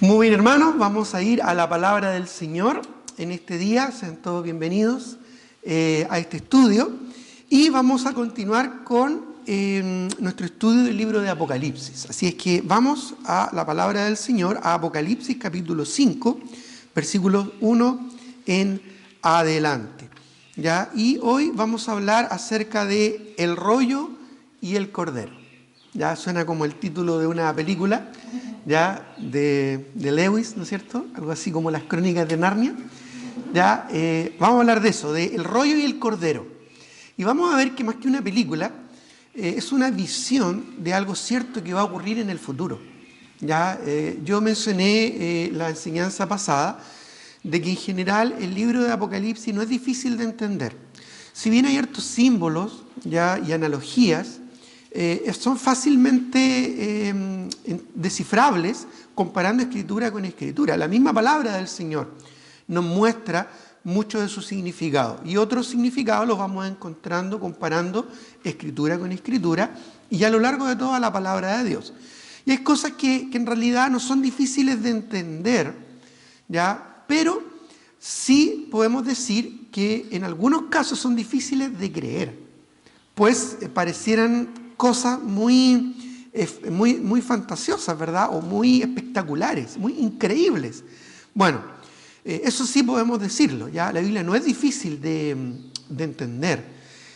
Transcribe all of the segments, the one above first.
Muy bien, hermanos, vamos a ir a la palabra del Señor en este día. Sean todos bienvenidos a este estudio. Y vamos a continuar con nuestro estudio del libro de Apocalipsis. Así es que vamos a la palabra del Señor, a Apocalipsis capítulo 5, versículos 1 en adelante. ¿Ya? Y hoy vamos a hablar acerca de el rollo y el cordero. Ya suena como el título de una película, ya de Lewis, ¿no es cierto? Algo así como las crónicas de Narnia. Ya vamos a hablar de eso, de el rollo y el cordero. Y vamos a ver que más que una película, es una visión de algo cierto que va a ocurrir en el futuro. Ya yo mencioné la enseñanza pasada de que en general el libro de Apocalipsis no es difícil de entender. Si bien hay hartos símbolos ya, y analogías, son fácilmente descifrables comparando escritura con escritura. La misma palabra del Señor nos muestra mucho de su significado y otros significados los vamos encontrando comparando escritura con escritura y a lo largo de toda la palabra de Dios. Y hay cosas que en realidad no son difíciles de entender, ¿ya? Pero sí podemos decir que en algunos casos son difíciles de creer, pues parecieran cosas muy fantasiosas, ¿verdad? O muy espectaculares, muy increíbles. Bueno, eso sí podemos decirlo, ¿ya? La Biblia no es difícil de entender,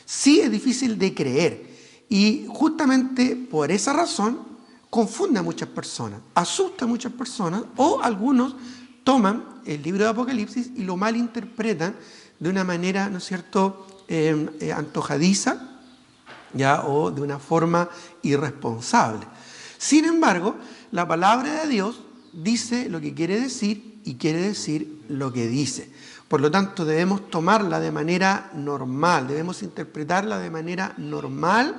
sí es difícil de creer. Y justamente por esa razón confunde a muchas personas, asusta a muchas personas, o algunos toman el libro de Apocalipsis y lo malinterpretan de una manera, ¿no es cierto?, antojadiza, ¿ya? O de una forma irresponsable. Sin embargo, la palabra de Dios dice lo que quiere decir y quiere decir lo que dice. Por lo tanto, debemos tomarla de manera normal, debemos interpretarla de manera normal,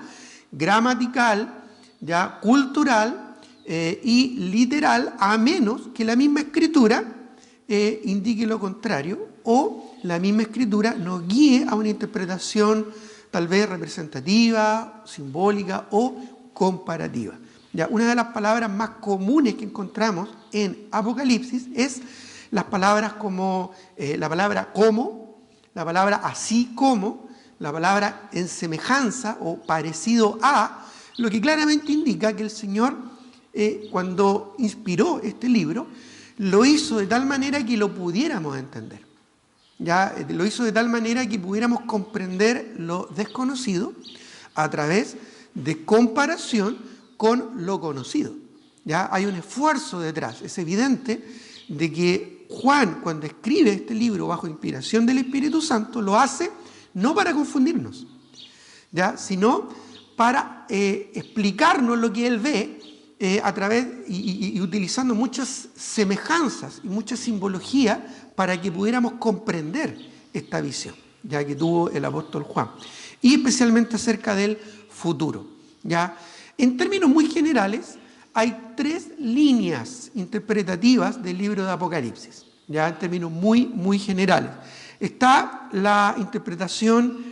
gramatical, ya cultural y literal, a menos que la misma escritura indique lo contrario o la misma escritura nos guíe a una interpretación tal vez representativa, simbólica o comparativa. Ya, una de las palabras más comunes que encontramos en Apocalipsis es las palabras como la palabra como, la palabra así como, la palabra en semejanza o parecido a, lo que claramente indica que el Señor cuando inspiró este libro lo hizo de tal manera que lo pudiéramos entender. Ya lo hizo de tal manera que pudiéramos comprender lo desconocido a través de comparación con lo conocido. Ya hay un esfuerzo detrás. Es evidente de que Juan, cuando escribe este libro bajo inspiración del Espíritu Santo, lo hace no para confundirnos, ya, sino para explicarnos lo que él ve a través y utilizando muchas semejanzas y mucha simbología para que pudiéramos comprender esta visión, ya que tuvo el apóstol Juan, y especialmente acerca del futuro. ¿Ya? En términos muy generales, hay tres líneas interpretativas del libro de Apocalipsis, ya en términos muy generales. Está la interpretación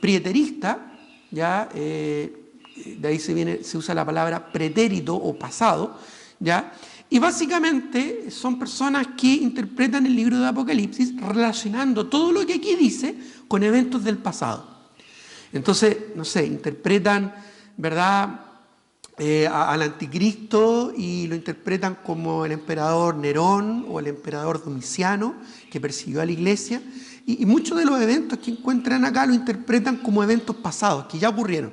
preterista, ya de ahí se usa la palabra pretérito o pasado, ¿ya? Y básicamente son personas que interpretan el libro de Apocalipsis relacionando todo lo que aquí dice con eventos del pasado. Entonces, no sé, interpretan, ¿verdad?, al anticristo y lo interpretan como el emperador Nerón o el emperador Domiciano que persiguió a la iglesia. Y muchos de los eventos que encuentran acá lo interpretan como eventos pasados, que ya ocurrieron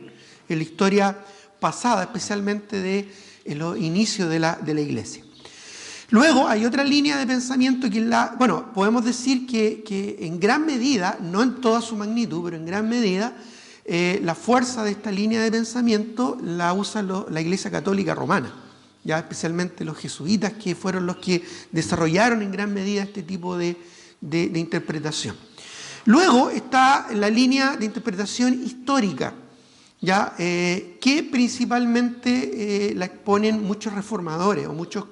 en la historia pasada, especialmente de los inicios de la iglesia. Luego hay otra línea de pensamiento que podemos decir que en gran medida, no en toda su magnitud, pero en gran medida, la fuerza de esta línea de pensamiento la usa la Iglesia Católica Romana, ya especialmente los jesuitas, que fueron los que desarrollaron en gran medida este tipo de interpretación. Luego está la línea de interpretación histórica, ¿ya? Que principalmente la exponen muchos reformadores o muchos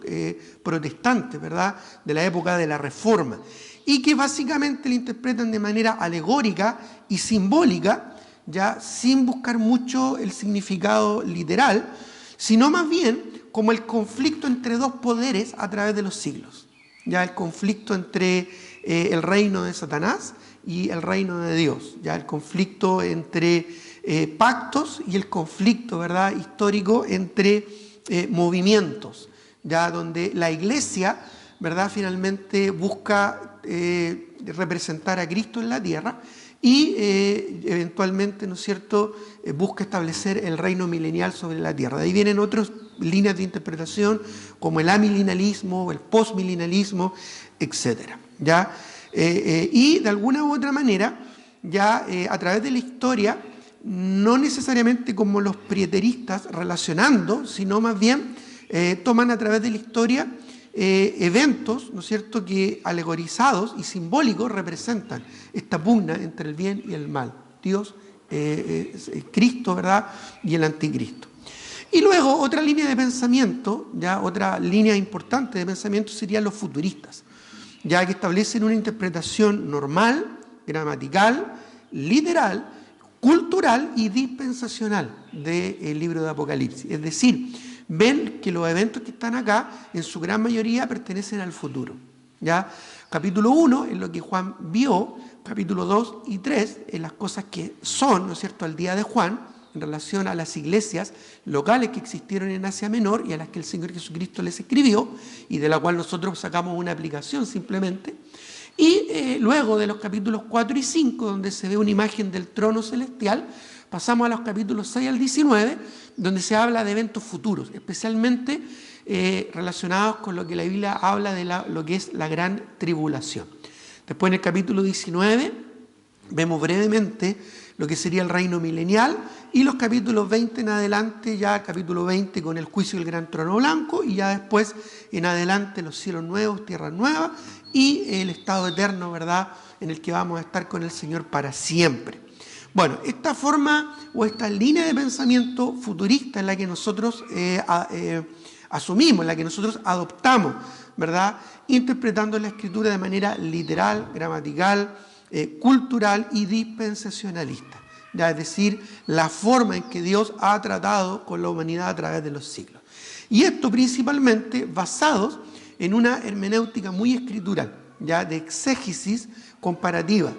protestantes, ¿verdad?, de la época de la Reforma, y que básicamente la interpretan de manera alegórica y simbólica, ya sin buscar mucho el significado literal, sino más bien como el conflicto entre dos poderes a través de los siglos. Ya el conflicto entre el reino de Satanás y el reino de Dios. Ya el conflicto entre pactos y el conflicto, ¿verdad?, histórico entre movimientos, ya donde la iglesia, ¿verdad?, finalmente busca representar a Cristo en la tierra y eventualmente, ¿no es cierto?, busca establecer el reino milenial sobre la tierra. De ahí vienen otras líneas de interpretación como el amilenialismo, el postmilenialismo, etc. ¿Ya? Y de alguna u otra manera, ya a través de la historia, no necesariamente como los prieteristas relacionando, sino más bien toman a través de la historia eventos, ¿no es cierto?, que alegorizados y simbólicos representan esta pugna entre el bien y el mal, Dios, Cristo, ¿verdad?, y el anticristo. Y luego otra línea de pensamiento, ya otra línea importante de pensamiento serían los futuristas, ya que establecen una interpretación normal, gramatical, literal, cultural y dispensacional del libro de Apocalipsis. Es decir, ven que los eventos que están acá, en su gran mayoría, pertenecen al futuro. ¿Ya? Capítulo 1 es lo que Juan vio, capítulo 2 y 3 es las cosas que son, ¿no es cierto?, al día de Juan, en relación a las iglesias locales que existieron en Asia Menor y a las que el Señor Jesucristo les escribió y de la cual nosotros sacamos una aplicación simplemente. Y luego de los capítulos 4 y 5, donde se ve una imagen del trono celestial, pasamos a los capítulos 6 al 19, donde se habla de eventos futuros, especialmente relacionados con lo que la Biblia habla de lo que es la gran tribulación. Después en el capítulo 19 vemos brevemente lo que sería el reino milenial y los capítulos 20 en adelante, ya el capítulo 20 con el juicio del gran trono blanco y ya después en adelante los cielos nuevos, tierras nuevas y el estado eterno, ¿verdad?, en el que vamos a estar con el Señor para siempre. Bueno, esta forma o esta línea de pensamiento futurista es la que nosotros asumimos, la que nosotros adoptamos, ¿verdad?, interpretando la Escritura de manera literal, gramatical, cultural y dispensacionalista. Ya, es decir, la forma en que Dios ha tratado con la humanidad a través de los siglos. Y esto principalmente basados en una hermenéutica muy escritural, ya de exégesis comparativa,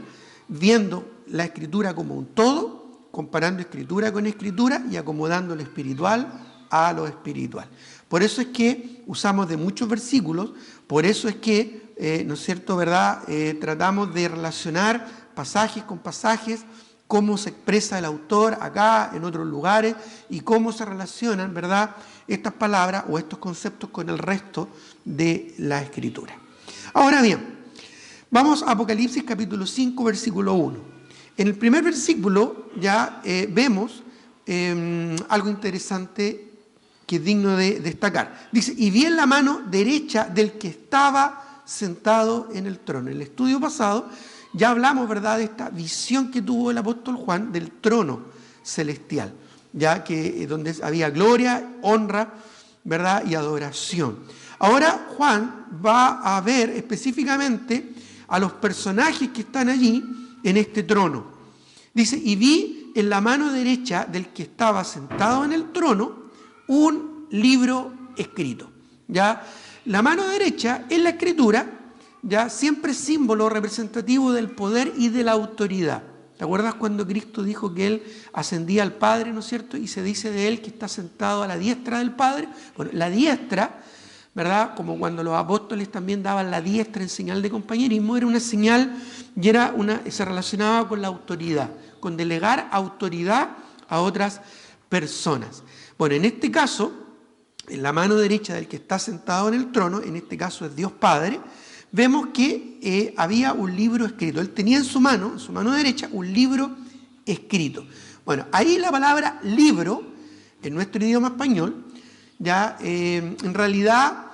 viendo la Escritura como un todo, comparando Escritura con Escritura y acomodando lo espiritual a lo espiritual. Por eso es que usamos de muchos versículos, por eso es que, ¿no es cierto?, ¿verdad?, tratamos de relacionar pasajes con pasajes, cómo se expresa el autor acá, en otros lugares, y cómo se relacionan, ¿verdad?, estas palabras o estos conceptos con el resto de la Escritura. Ahora bien, vamos a Apocalipsis capítulo 5, versículo 1. En el primer versículo ya vemos algo interesante que es digno de destacar. Dice, y vi en la mano derecha del que estaba sentado en el trono. En el estudio pasado ya hablamos, ¿verdad?, de esta visión que tuvo el apóstol Juan del trono celestial, ya que donde había gloria, honra, ¿verdad?, y adoración. Ahora Juan va a ver específicamente a los personajes que están allí en este trono. Dice, y vi en la mano derecha del que estaba sentado en el trono un libro escrito. ¿Ya? La mano derecha en la Escritura, ya siempre es símbolo representativo del poder y de la autoridad. ¿Te acuerdas cuando Cristo dijo que Él ascendía al Padre, ¿no es cierto? Y se dice de Él que está sentado a la diestra del Padre. Bueno, la diestra, ¿verdad?, como cuando los apóstoles también daban la diestra en señal de compañerismo, era una señal y se relacionaba con la autoridad, con delegar autoridad a otras personas. Bueno, en este caso, en la mano derecha del que está sentado en el trono, en este caso es Dios Padre, vemos que había un libro escrito. Él tenía en su mano derecha, un libro escrito. Bueno, ahí la palabra libro, en nuestro idioma español, ya en realidad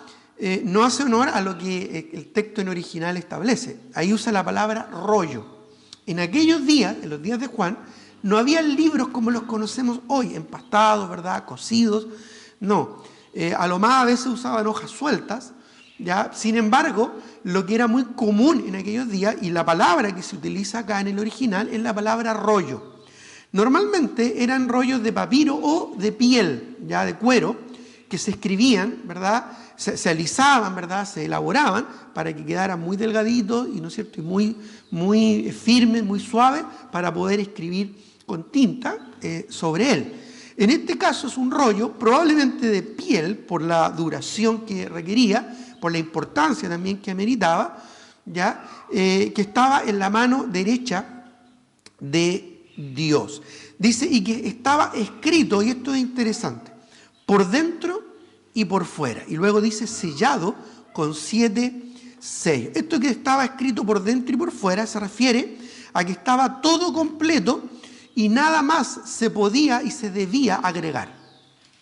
no hace honor a lo que el texto en original establece. Ahí usa la palabra rollo. En aquellos días, en los días de Juan, no había libros como los conocemos hoy, empastados, ¿verdad?, cosidos. No, a lo más a veces usaban hojas sueltas, ¿ya? Sin embargo, lo que era muy común en aquellos días, y la palabra que se utiliza acá en el original, es la palabra rollo. Normalmente eran rollos de papiro o de piel, ya de cuero, que se escribían, ¿verdad? Se alisaban, ¿verdad? Se elaboraban para que quedaran muy delgaditos y, ¿no es cierto?, y muy firmes, muy suaves, para poder escribir con tinta sobre él. En este caso es un rollo probablemente de piel, por la duración que requería, por la importancia también que ameritaba, ¿ya? Que estaba en la mano derecha de Dios. Dice, y que estaba escrito, y esto es interesante, por dentro y por fuera. Y luego dice, sellado con 7 sellos. Esto que estaba escrito por dentro y por fuera se refiere a que estaba todo completo y nada más se podía y se debía agregar.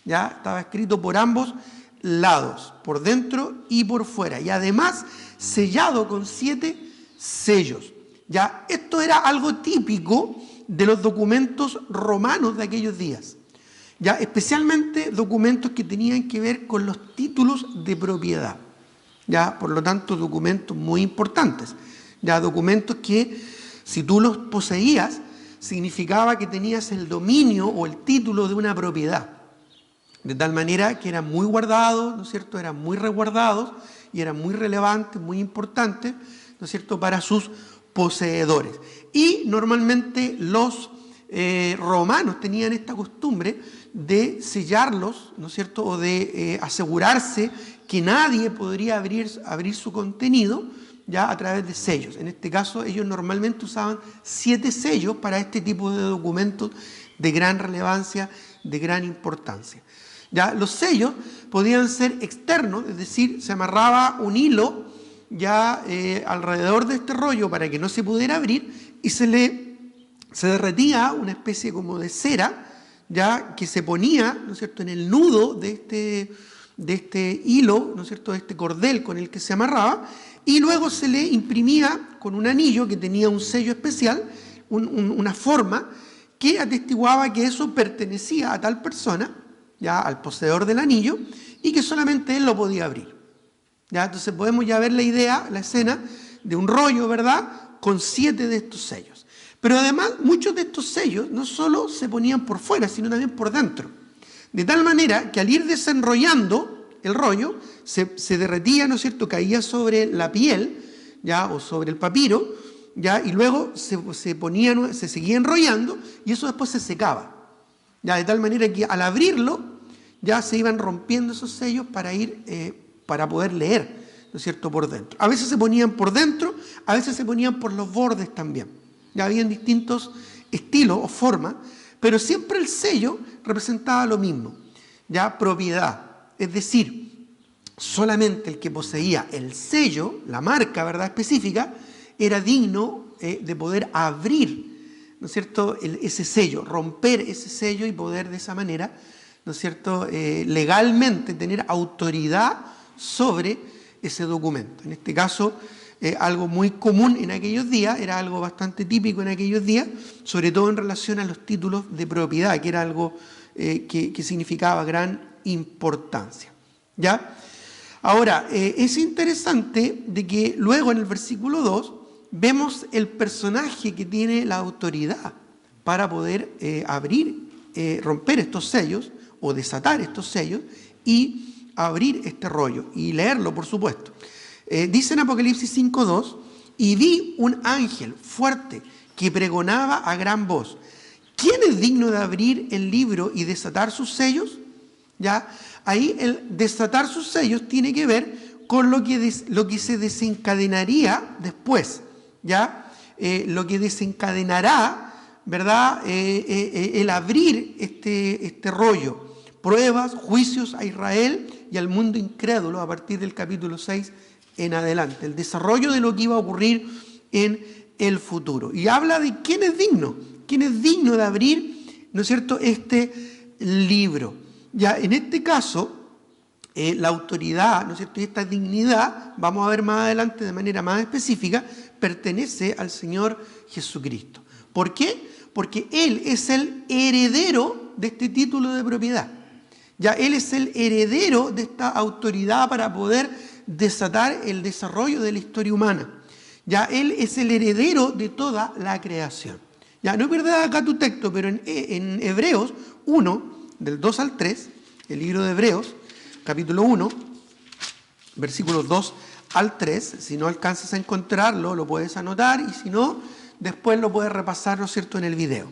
¿Ya? Estaba escrito por ambos lados, por dentro y por fuera. Y además sellado con 7 sellos. ¿Ya? Esto era algo típico de los documentos romanos de aquellos días. ¿Ya? Especialmente documentos que tenían que ver con los títulos de propiedad. ¿Ya? Por lo tanto, documentos muy importantes. ¿Ya? Documentos que, si tú los poseías, significaba que tenías el dominio o el título de una propiedad. De tal manera que eran muy guardados, ¿no es cierto? Eran muy resguardados y eran muy relevantes, muy importantes, ¿no es cierto?, para sus poseedores. Y normalmente los romanos tenían esta costumbre de sellarlos, ¿no es cierto?, o de asegurarse que nadie podría abrir su contenido, ya a través de sellos. En este caso, ellos normalmente usaban 7 sellos para este tipo de documentos de gran relevancia, de gran importancia. Ya, los sellos podían ser externos, es decir, se amarraba un hilo ya alrededor de este rollo para que no se pudiera abrir y se derretía una especie como de cera, ya, que se ponía, ¿no es cierto?, en el nudo de este hilo, ¿no es cierto?, de este cordel con el que se amarraba, y luego se le imprimía con un anillo que tenía un sello especial, una forma que atestiguaba que eso pertenecía a tal persona, ya al poseedor del anillo, y que solamente él lo podía abrir. ¿Ya? Entonces podemos ya ver la escena de un rollo, ¿verdad?, con 7 de estos sellos. Pero además, muchos de estos sellos no solo se ponían por fuera, sino también por dentro. De tal manera que al ir desenrollando el rollo, se derretía, ¿no es cierto?, caía sobre la piel, ¿ya?, o sobre el papiro, ¿ya?, y luego se seguía enrollando y eso después se secaba. ¿Ya? De tal manera que al abrirlo, ya se iban rompiendo esos sellos para poder leer, ¿no es cierto?, por dentro. A veces se ponían por dentro, a veces se ponían por los bordes también. Ya habían distintos estilos o formas, pero siempre el sello representaba lo mismo, ya, propiedad. Es decir, solamente el que poseía el sello, la marca, ¿verdad?, específica, era digno de poder abrir, ¿no es cierto?, ese sello, romper ese sello y poder de esa manera, ¿no es cierto?, legalmente tener autoridad sobre ese documento. En este caso, algo muy común en aquellos días, era algo bastante típico en aquellos días, sobre todo en relación a los títulos de propiedad, que era algo que significaba gran importancia. ¿Ya? Ahora, es interesante de que luego en el versículo 2 vemos el personaje que tiene la autoridad para poder romper estos sellos o desatar estos sellos y abrir este rollo y leerlo, por supuesto. Dice en Apocalipsis 5:2, y vi un ángel fuerte que pregonaba a gran voz, ¿quién es digno de abrir el libro y desatar sus sellos? ¿Ya? Ahí el desatar sus sellos tiene que ver con lo que se desencadenaría después, ¿ya? Lo que desencadenará, ¿verdad?, el abrir este rollo. Pruebas, juicios a Israel y al mundo incrédulo a partir del capítulo 6 en adelante. El desarrollo de lo que iba a ocurrir en el futuro. Y habla de quién es digno de abrir, ¿no es cierto?, este libro. Ya en este caso, la autoridad, ¿no es cierto?, y esta dignidad, vamos a ver más adelante de manera más específica, pertenece al Señor Jesucristo. ¿Por qué? Porque Él es el heredero de este título de propiedad. Ya Él es el heredero de esta autoridad para poder desatar el desarrollo de la historia humana. Ya Él es el heredero de toda la creación. Ya no pierdas acá tu texto, pero en Hebreos 1, del 2 al 3, el libro de Hebreos, capítulo 1, versículos 2 al 3. Si no alcanzas a encontrarlo, lo puedes anotar, y si no, después lo puedes repasar, ¿no es cierto?, en el video.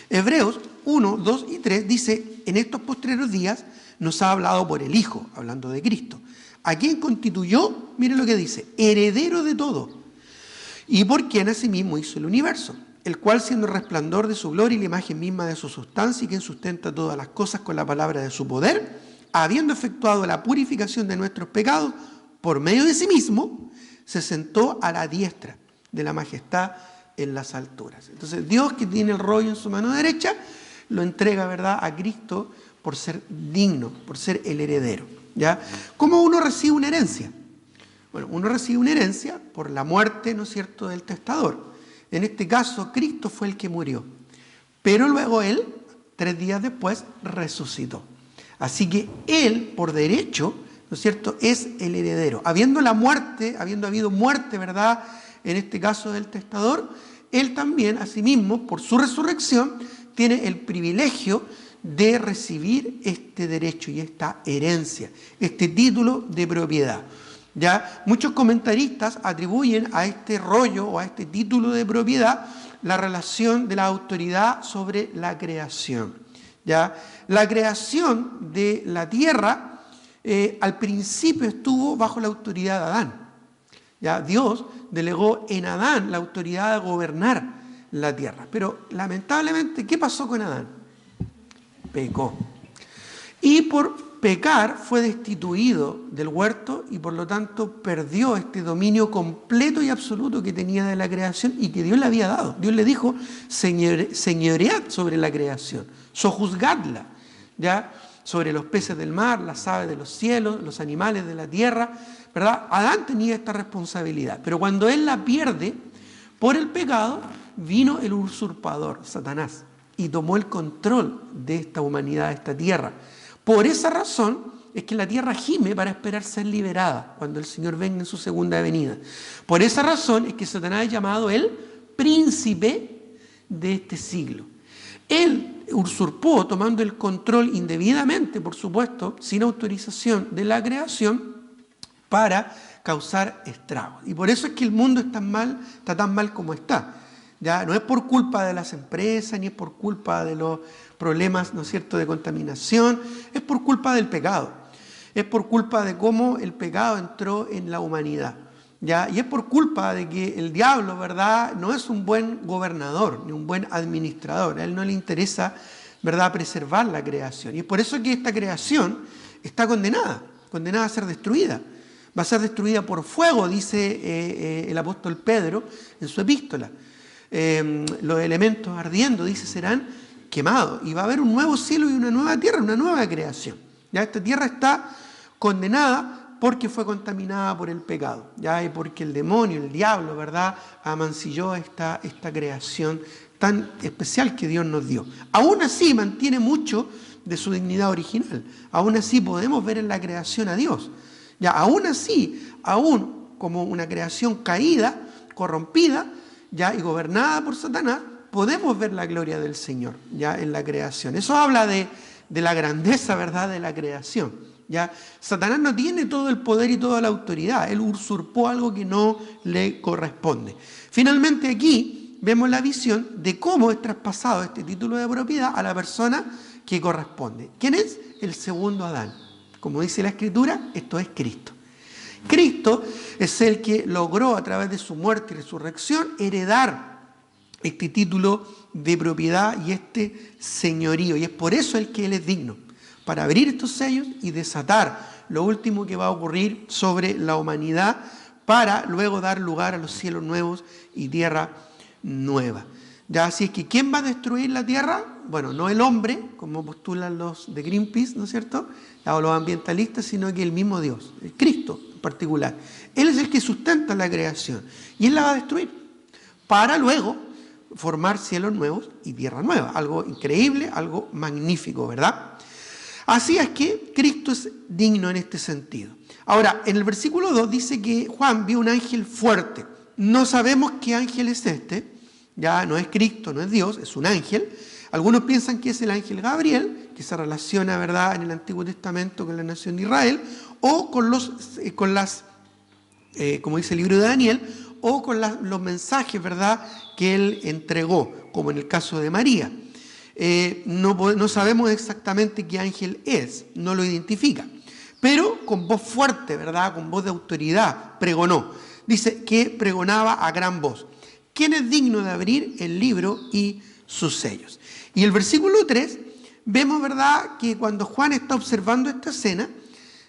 Hebreos 1, 2 y 3 dice: en estos postreros días nos ha hablado por el Hijo, hablando de Cristo, a quien constituyó, mire lo que dice, heredero de todo, y por quien asimismo hizo el universo, el cual, siendo el resplandor de su gloria y la imagen misma de su sustancia, y quien sustenta todas las cosas con la palabra de su poder, habiendo efectuado la purificación de nuestros pecados por medio de sí mismo, se sentó a la diestra de la majestad en las alturas. Entonces Dios, que tiene el rollo en su mano derecha, lo entrega, ¿verdad?, a Cristo por ser digno, por ser el heredero, ¿ya? ¿Cómo uno recibe una herencia? Bueno, uno recibe una herencia por la muerte, ¿no es cierto?, del testador. En este caso, Cristo fue el que murió, pero luego Él, 3 días después, resucitó. Así que Él, por derecho, ¿no es cierto?, es el heredero. Habiendo habido muerte, ¿verdad?, en este caso del testador, Él también, asimismo, por su resurrección, tiene el privilegio de recibir este derecho y esta herencia, este título de propiedad. Ya muchos comentaristas atribuyen a este rollo o a este título de propiedad la relación de la autoridad sobre la creación. ¿Ya? La creación de la tierra al principio estuvo bajo la autoridad de Adán. ¿Ya? Dios delegó en Adán la autoridad de gobernar la tierra. Pero lamentablemente, ¿qué pasó con Adán? Pecó. Y por pecar fue destituido del huerto y por lo tanto perdió este dominio completo y absoluto que tenía de la creación y que Dios le había dado. Dios le dijo: señoread sobre la creación, sojuzgadla, ¿ya?, sobre los peces del mar, las aves de los cielos, los animales de la tierra, ¿verdad? Adán tenía esta responsabilidad, pero cuando él la pierde por el pecado, vino el usurpador, Satanás, y tomó el control de esta humanidad, de esta tierra. Por esa razón es que la tierra gime para esperar ser liberada cuando el Señor venga en su segunda venida. Por esa razón es que Satanás es llamado el príncipe de este siglo. Él usurpó, tomando el control indebidamente, por supuesto, sin autorización de la creación, para causar estragos. Y por eso es que el mundo está tan mal como está. Ya no es por culpa de las empresas, ni es por culpa de los problemas, ¿no es cierto?, de contaminación, es por culpa del pecado. Es por culpa de cómo el pecado entró en la humanidad. ¿Ya? Y es por culpa de que el diablo, ¿verdad?, no es un buen gobernador, ni un buen administrador. A él no le interesa, ¿verdad?, preservar la creación. Y es por eso que esta creación está condenada a ser destruida. Va a ser destruida por fuego, dice el apóstol Pedro en su epístola. Los elementos ardiendo, dice, serán quemados. Y va a haber un nuevo cielo y una nueva tierra, una nueva creación. Ya esta tierra está condenada porque fue contaminada por el pecado, ya, y porque el demonio, el diablo, ¿verdad?, amancilló esta creación tan especial que Dios nos dio. Aún así mantiene mucho de su dignidad original. Aún así podemos ver en la creación a Dios. Ya, aún así, aún como una creación caída, corrompida, ya, y gobernada por Satanás, podemos ver la gloria del Señor, ya, en la creación. Eso habla de la grandeza, ¿verdad?, de la creación. ¿Ya? Satanás no tiene todo el poder y toda la autoridad. Él usurpó algo que no le corresponde. Finalmente aquí vemos la visión de cómo es traspasado este título de propiedad a la persona que corresponde. ¿Quién es? El segundo Adán. Como dice la Escritura, esto es Cristo. Cristo es el que logró a través de su muerte y resurrección heredar este título de propiedad y este señorío. Y es por eso el que Él es digno, para abrir estos sellos y desatar lo último que va a ocurrir sobre la humanidad, para luego dar lugar a los cielos nuevos y tierra nueva. Ya, así es que ¿quién va a destruir la tierra? Bueno, no el hombre, como postulan los de Greenpeace, ¿no es cierto?, o los ambientalistas, sino que el mismo Dios, el Cristo en particular. Él es el que sustenta la creación y Él la va a destruir para luego formar cielos nuevos y tierra nueva. Algo increíble, algo magnífico, ¿verdad? Así es que Cristo es digno en este sentido. Ahora, en el versículo 2 dice que Juan vio un ángel fuerte. No sabemos qué ángel es este. Ya no es Cristo, no es Dios, es un ángel. Algunos piensan que es el ángel Gabriel, que se relaciona, ¿verdad?, en el Antiguo Testamento con la nación de Israel, o con como dice el libro de Daniel, o con los mensajes, ¿verdad?, que él entregó, como en el caso de María. No sabemos exactamente qué ángel es, no lo identifica, pero con voz fuerte, ¿verdad?, con voz de autoridad, pregonó. Dice que pregonaba a gran voz: ¿quién es digno de abrir el libro y sus sellos? Y el versículo 3, vemos, ¿verdad?, que cuando Juan está observando esta escena,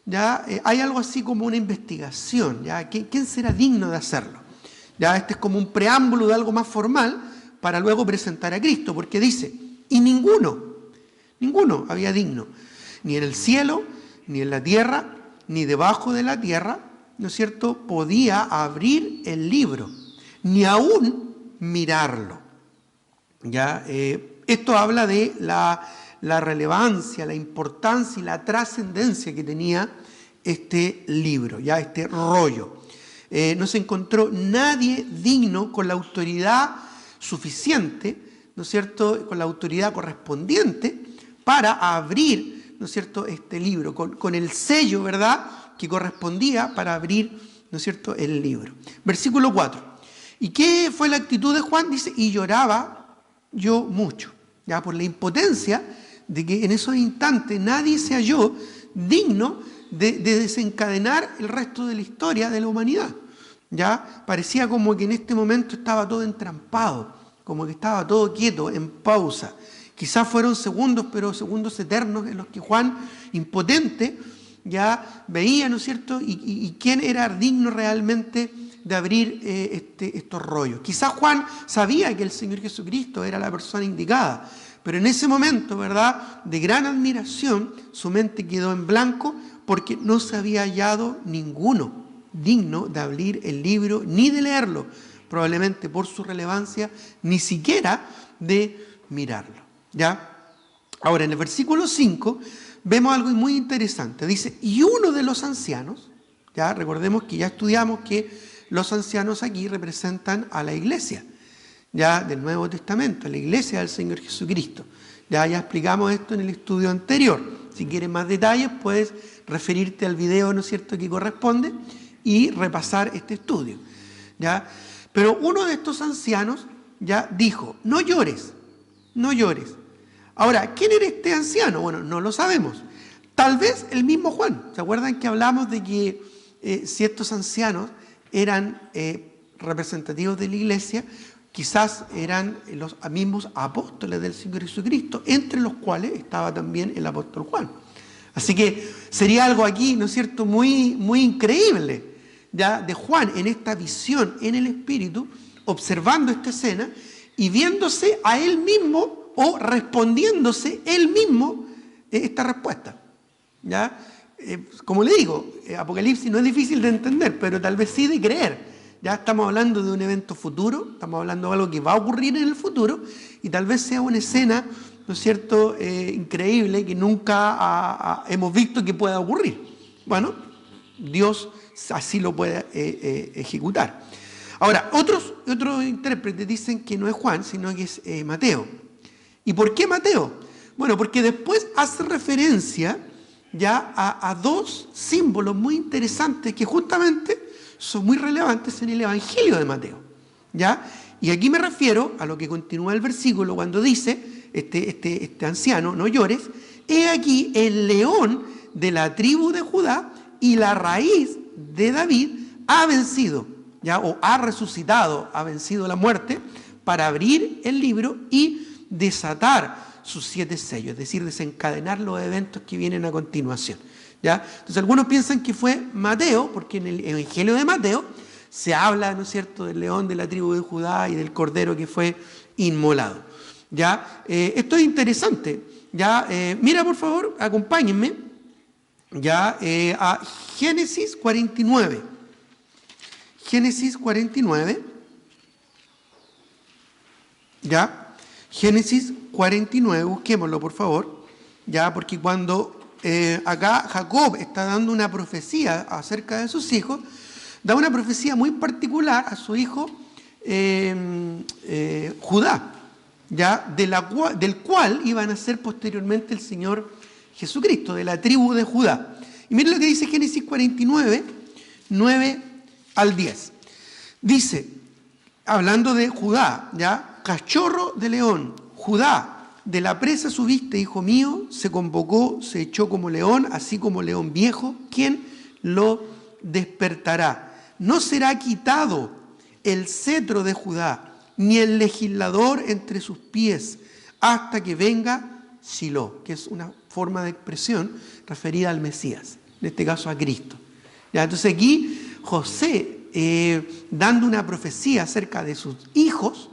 ya hay algo así como una investigación, ¿ya? ¿Quién será digno de hacerlo? Ya este es como un preámbulo de algo más formal para luego presentar a Cristo, porque dice: y ninguno había digno, ni en el cielo, ni en la tierra, ni debajo de la tierra, ¿no es cierto?, podía abrir el libro, ni aún mirarlo. ¿Ya? Esto habla de la relevancia, la importancia y la trascendencia que tenía este libro, ya este rollo. No se encontró nadie digno con la autoridad suficiente, ¿no es cierto?, con la autoridad correspondiente para abrir, ¿no es cierto?, este libro, con el sello, ¿verdad?, que correspondía para abrir, ¿no es cierto?, el libro. Versículo 4. ¿Y qué fue la actitud de Juan? Dice: y lloraba yo mucho, ya, por la impotencia de que en esos instantes nadie se halló digno de desencadenar el resto de la historia de la humanidad. Ya parecía como que en este momento estaba todo entrampado, como que estaba todo quieto, en pausa. Quizás fueron segundos, pero segundos eternos en los que Juan, impotente, ya veía, ¿no es cierto?, y quién era digno realmente de abrir estos rollos. Quizás Juan sabía que el Señor Jesucristo era la persona indicada, pero en ese momento, ¿verdad?, de gran admiración, su mente quedó en blanco porque no se había hallado ninguno digno de abrir el libro ni de leerlo, probablemente por su relevancia, ni siquiera de mirarlo. ¿Ya? Ahora, en el versículo 5 vemos algo muy interesante. Dice: y uno de los ancianos, ya recordemos que ya estudiamos que los ancianos aquí representan a la iglesia, ya del Nuevo Testamento, a la iglesia del Señor Jesucristo. Ya explicamos esto en el estudio anterior. Si quieres más detalles, puedes referirte al video, ¿no es cierto?, que corresponde y repasar este estudio. ¿Ya? Pero uno de estos ancianos ya dijo: no llores, no llores. Ahora, ¿quién era este anciano? Bueno, no lo sabemos. Tal vez el mismo Juan. ¿Se acuerdan que hablamos de que si estos ancianos eran representativos de la iglesia, quizás eran los mismos apóstoles del Señor Jesucristo, entre los cuales estaba también el apóstol Juan? Así que sería algo aquí, ¿no es cierto?, muy, muy increíble, ya, de Juan en esta visión en el Espíritu, observando esta escena y viéndose a él mismo o respondiéndose él mismo esta respuesta. ¿Ya? Como le digo, Apocalipsis no es difícil de entender, pero tal vez sí de creer. Ya estamos hablando de un evento futuro, estamos hablando de algo que va a ocurrir en el futuro y tal vez sea una escena, ¿no es cierto?, increíble, que nunca hemos visto que pueda ocurrir. Bueno, Dios así lo puede ejecutar. Ahora, otros intérpretes dicen que no es Juan, sino que es Mateo. ¿Y por qué Mateo? Bueno, porque después hace referencia ya a dos símbolos muy interesantes que justamente son muy relevantes en el Evangelio de Mateo. ¿Ya? Y aquí me refiero a lo que continúa el versículo cuando dice, este anciano: no llores, he aquí el león de la tribu de Judá y la raíz de David ha vencido, ¿ya?, o ha resucitado, ha vencido la muerte, para abrir el libro y desatar sus 7 sellos, es decir, desencadenar los eventos que vienen a continuación. ¿Ya? Entonces algunos piensan que fue Mateo, porque en el Evangelio de Mateo se habla, ¿no es cierto?, del león de la tribu de Judá y del cordero que fue inmolado. ¿Ya? Esto es interesante. ¿Ya? Mira, por favor, acompáñenme, ¿ya?, a Génesis 49. Génesis 49. ¿Ya? Génesis 49, busquémoslo, por favor. ¿Ya? Porque cuando acá Jacob está dando una profecía acerca de sus hijos, da una profecía muy particular a su hijo Judá. ya, del cual iba a nacer posteriormente el Señor Jesucristo, de la tribu de Judá. Y miren lo que dice Génesis 49, 9 al 10. Dice, hablando de Judá, ya, cachorro de león, Judá, de la presa subiste, hijo mío, se convocó, se echó como león, así como león viejo, ¿quién lo despertará? No será quitado el cetro de Judá, ni el legislador entre sus pies, hasta que venga Silo, que es una forma de expresión referida al Mesías, en este caso a Cristo. Ya, entonces aquí José, dando una profecía acerca de sus hijos,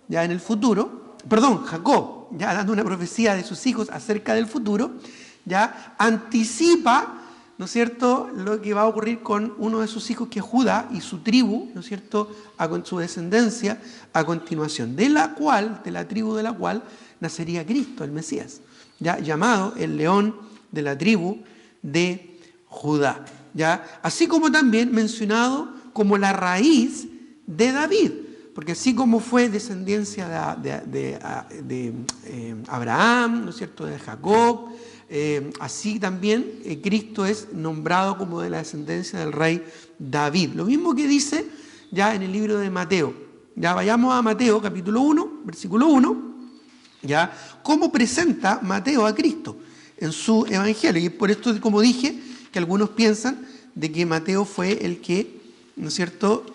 ya en el futuro, Jacob, ya dando una profecía de sus hijos acerca del futuro, ya anticipa, ¿no es cierto?, lo que va a ocurrir con uno de sus hijos, que es Judá, y su tribu, ¿no es cierto?, con su descendencia a continuación, de la tribu de la cual nacería Cristo, el Mesías, ya llamado el león de la tribu de Judá, ya, así como también mencionado como la raíz de David, porque así como fue descendencia de Abraham, ¿no es cierto?, de Jacob, así también Cristo es nombrado como de la descendencia del rey David. Lo mismo que dice ya en el libro de Mateo. Ya vayamos a Mateo capítulo 1, versículo 1, ya cómo presenta Mateo a Cristo en su evangelio. Y por esto, como dije, que algunos piensan de que Mateo fue el que, ¿no es cierto?,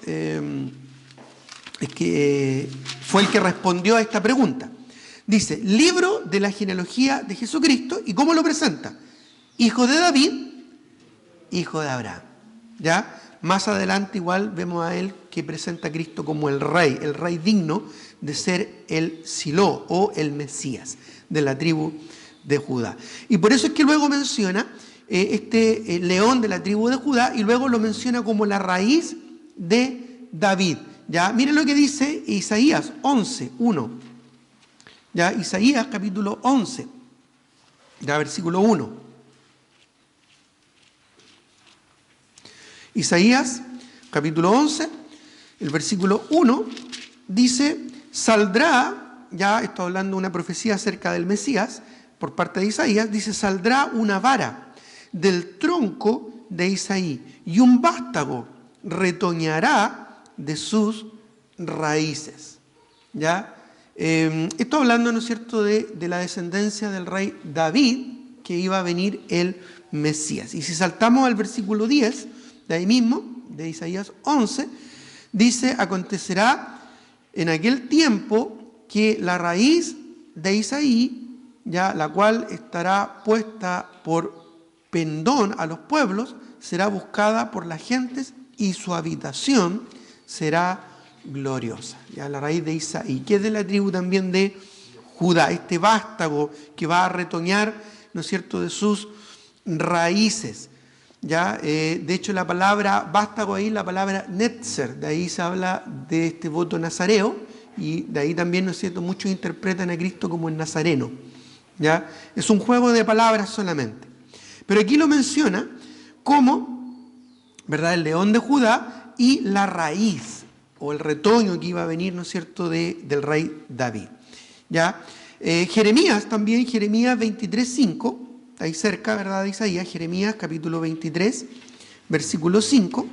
fue el que respondió a esta pregunta. Dice, libro de la genealogía de Jesucristo, ¿y cómo lo presenta? Hijo de David, hijo de Abraham. ¿Ya? Más adelante igual vemos a él que presenta a Cristo como el rey digno de ser el Silo o el Mesías de la tribu de Judá. Y por eso es que luego menciona león de la tribu de Judá, y luego lo menciona como la raíz de David. ¿Ya? Miren lo que dice Isaías 11, 1. Ya, Isaías capítulo 11, ya, versículo 1. Isaías capítulo 11, el versículo 1, dice, saldrá, ya estoy hablando de una profecía acerca del Mesías, por parte de Isaías, dice, saldrá una vara del tronco de Isaí, y un vástago retoñará de sus raíces. ¿Ya? Esto hablando, ¿no es cierto?, de la descendencia del rey David, que iba a venir el Mesías. Y si saltamos al versículo 10, de ahí mismo, de Isaías 11, dice, acontecerá en aquel tiempo que la raíz de Isaí, ya, la cual estará puesta por pendón a los pueblos, será buscada por las gentes, y su habitación será gloriosa. Ya, la raíz de Isaí, que es de la tribu también de Judá, este vástago que va a retoñar, ¿no es cierto?, de sus raíces. Ya, de hecho la palabra vástago ahí, la palabra netzer, de ahí se habla de este voto nazareo, y de ahí también, ¿no es cierto?, muchos interpretan a Cristo como el nazareno. Ya, es un juego de palabras solamente. Pero aquí lo menciona como, ¿verdad?, el león de Judá y la raíz, o el retoño que iba a venir, ¿no es cierto?, del rey David. ¿Ya? Jeremías también, Jeremías 23:5, ahí cerca, ¿verdad?, de Isaías, Jeremías capítulo 23, versículo 5,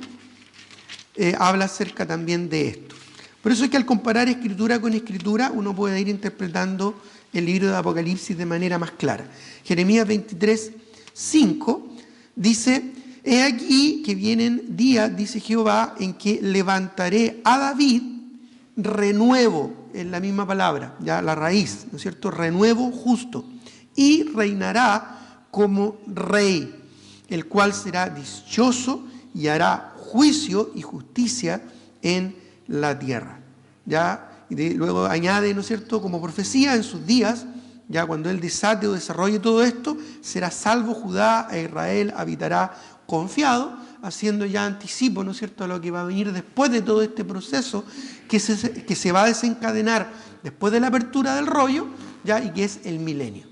habla acerca también de esto. Por eso es que al comparar escritura con escritura, uno puede ir interpretando el libro de Apocalipsis de manera más clara. Jeremías 23:5 dice, he aquí que vienen días, dice Jehová, en que levantaré a David renuevo, en la misma palabra, ya la raíz, ¿no es cierto?, renuevo justo, y reinará como rey, el cual será dichoso y hará juicio y justicia en la tierra. Ya, y luego añade, ¿no es cierto?, como profecía, en sus días, ya cuando él desate o desarrolle todo esto, será salvo Judá, e Israel habitará confiado, haciendo ya anticipo, ¿no es cierto?, a lo que va a venir después de todo este proceso que se va a desencadenar después de la apertura del rollo, ya, y que es el milenio,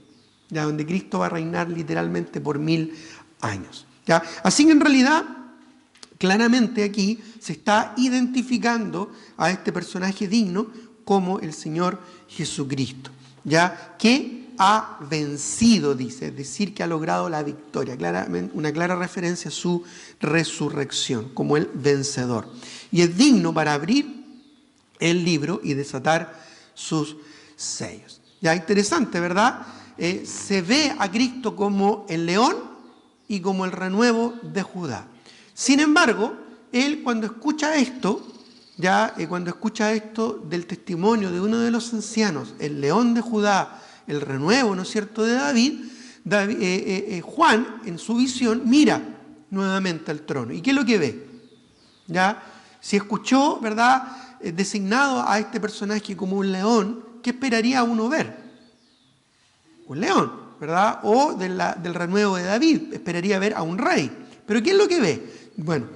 ya, donde Cristo va a reinar literalmente por 1000 años. ¿Ya? Así que en realidad, claramente aquí se está identificando a este personaje digno como el Señor Jesucristo, ya que ha vencido, dice, es decir, que ha logrado la victoria, claramente, una clara referencia a su resurrección como el vencedor. Y es digno para abrir el libro y desatar sus sellos. Ya, interesante, ¿verdad? Se ve a Cristo como el león y como el renuevo de Judá. Sin embargo, él cuando escucha esto, cuando escucha esto del testimonio de uno de los ancianos, el león de Judá, el renuevo, ¿no es cierto?, de David, Juan, en su visión, mira nuevamente al trono. ¿Y qué es lo que ve? ¿Ya? Si escuchó, ¿verdad?, designado a este personaje como un león, ¿qué esperaría uno ver? Un león, ¿verdad? O del renuevo de David, esperaría ver a un rey. ¿Pero qué es lo que ve? Bueno,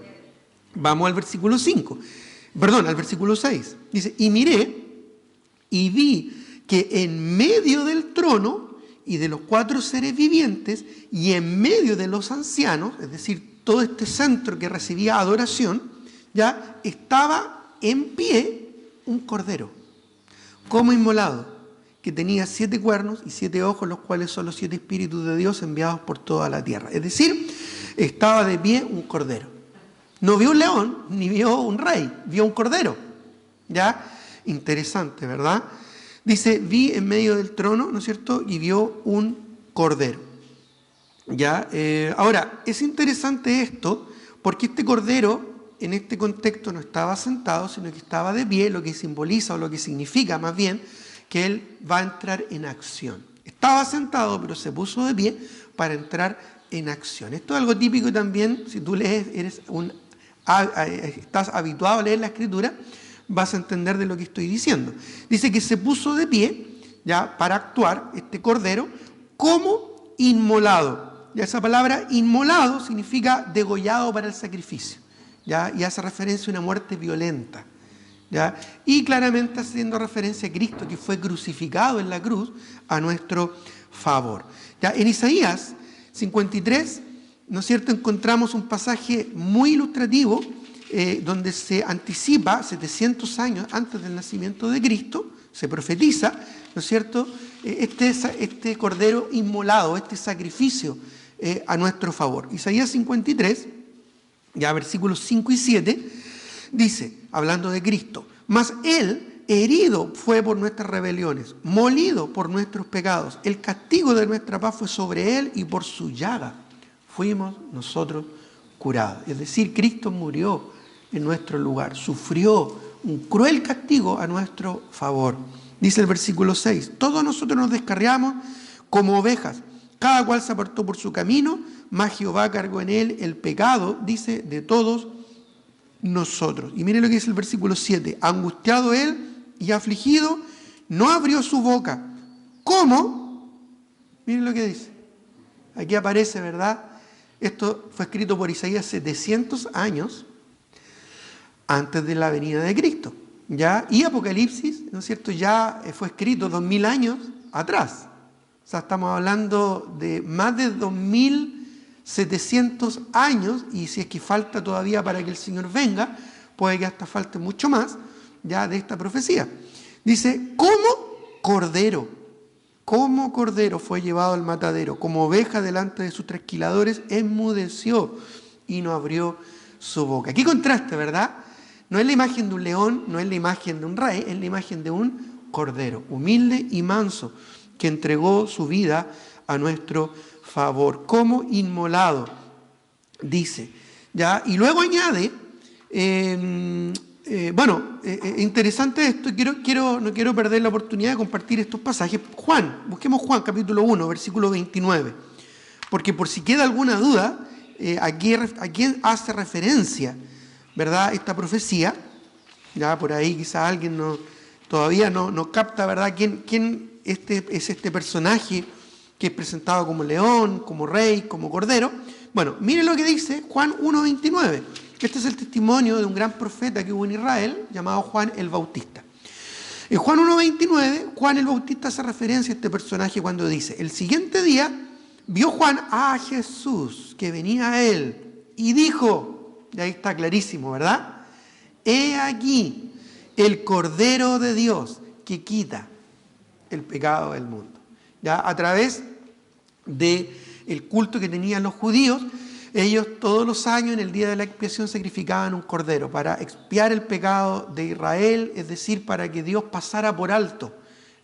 vamos al versículo 5. Perdón, al versículo 6. Dice, y miré y vi que en medio del trono y de los 4 seres vivientes y en medio de los ancianos, es decir, todo este centro que recibía adoración, ya estaba en pie un cordero, como inmolado, que tenía 7 cuernos y 7 ojos, los cuales son los 7 espíritus de Dios enviados por toda la tierra. Es decir, estaba de pie un cordero. No vio un león, ni vio un rey, vio un cordero. ¿Ya? Interesante, ¿verdad? Dice, vi en medio del trono, ¿no es cierto? Y vio un cordero. ¿Ya? Ahora, es interesante esto, porque este cordero, en este contexto, no estaba sentado, sino que estaba de pie, lo que simboliza, o lo que significa más bien, que él va a entrar en acción. Estaba sentado, pero se puso de pie para entrar en acción. Esto es algo típico también, si tú lees, estás habituado a leer la Escritura, vas a entender de lo que estoy diciendo. Dice que se puso de pie, ya, para actuar, este cordero, como inmolado. Ya, esa palabra inmolado significa degollado para el sacrificio, ya, y hace referencia a una muerte violenta. ¿Ya? Y claramente haciendo referencia a Cristo, que fue crucificado en la cruz a nuestro favor. ¿Ya? En Isaías 53, ¿no es cierto?, encontramos un pasaje muy ilustrativo donde se anticipa 700 años antes del nacimiento de Cristo, se profetiza, ¿no es cierto?, este cordero inmolado, este sacrificio a nuestro favor. Isaías 53, ya versículos 5 y 7, dice, hablando de Cristo, mas Él herido fue por nuestras rebeliones, molido por nuestros pecados. El castigo de nuestra paz fue sobre Él y por su llaga fuimos nosotros curados. Es decir, Cristo murió en nuestro lugar, sufrió un cruel castigo a nuestro favor. Dice el versículo 6, todos nosotros nos descarriamos como ovejas, cada cual se apartó por su camino, mas Jehová cargó en Él el pecado, dice, de todos nosotros. Y miren lo que dice el versículo 7. Angustiado él y afligido, no abrió su boca. ¿Cómo? Miren lo que dice. Aquí aparece, ¿verdad? Esto fue escrito por Isaías 700 años antes de la venida de Cristo. ¿Ya? Y Apocalipsis, ¿no es cierto?, ya fue escrito 2000 años atrás. O sea, estamos hablando de más de 2700 años, y si es que falta todavía para que el Señor venga, puede que hasta falte mucho más ya de esta profecía. Dice, como cordero fue llevado al matadero, como oveja delante de sus trasquiladores, enmudeció y no abrió su boca. Qué contraste, ¿verdad? No es la imagen de un león, no es la imagen de un rey, es la imagen de un cordero, humilde y manso, que entregó su vida a nuestro favor, como inmolado, dice. ¿Ya? Y luego añade, interesante esto, no quiero perder la oportunidad de compartir estos pasajes. Busquemos Juan capítulo 1, versículo 29, porque por si queda alguna duda, a quién hace referencia, ¿verdad?, esta profecía. Ya por ahí quizá alguien todavía no capta, ¿verdad?, quién es este personaje que es presentado como león, como rey, como cordero. Bueno, miren lo que dice Juan 1:29. Este es el testimonio de un gran profeta que hubo en Israel, llamado Juan el Bautista. En Juan 1:29, Juan el Bautista hace referencia a este personaje cuando dice, el siguiente día vio Juan a Jesús que venía a él y dijo, y ahí está clarísimo, ¿verdad? He aquí el Cordero de Dios que quita el pecado del mundo. ¿Ya? A través del culto que tenían los judíos, ellos todos los años en el día de la expiación sacrificaban un cordero para expiar el pecado de Israel, es decir, para que Dios pasara por alto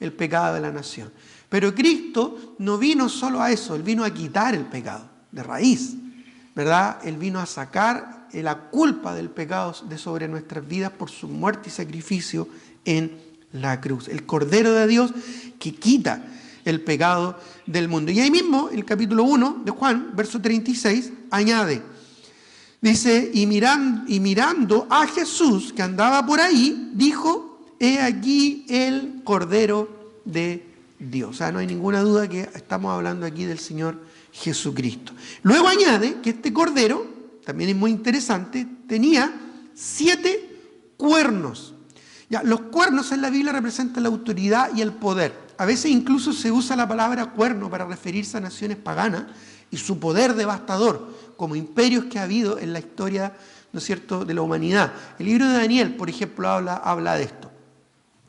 el pecado de la nación. Pero Cristo no vino solo a eso, Él vino a quitar el pecado de raíz, ¿verdad? Él vino a sacar la culpa del pecado de sobre nuestras vidas por su muerte y sacrificio en la cruz. El Cordero de Dios que quita el pecado del mundo. Y ahí mismo, el capítulo 1 de Juan, verso 36, añade, dice, y mirando a Jesús que andaba por ahí, dijo, he aquí el Cordero de Dios. O sea, no hay ninguna duda que estamos hablando aquí del Señor Jesucristo. Luego añade que este Cordero, también es muy interesante, tenía 7 cuernos. Ya, los cuernos en la Biblia representan la autoridad y el poder. A veces incluso se usa la palabra cuerno para referirse a naciones paganas y su poder devastador, como imperios que ha habido en la historia, ¿no es cierto?, de la humanidad. El libro de Daniel, por ejemplo, habla de esto.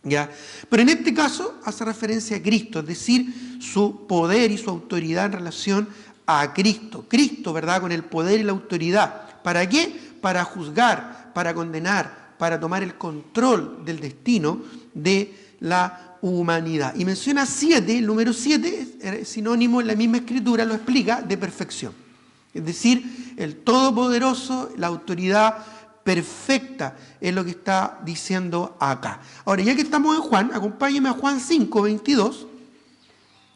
¿Ya? Pero en este caso hace referencia a Cristo, es decir, su poder y su autoridad en relación a Cristo. Cristo, ¿verdad?, con el poder y la autoridad. ¿Para qué? Para juzgar, para condenar, para tomar el control del destino de la humanidad. Y menciona 7, el número 7 es sinónimo en la misma escritura, lo explica, de perfección. Es decir, el Todopoderoso, la autoridad perfecta es lo que está diciendo acá. Ahora, ya que estamos en Juan, acompáñenme a Juan 5:22.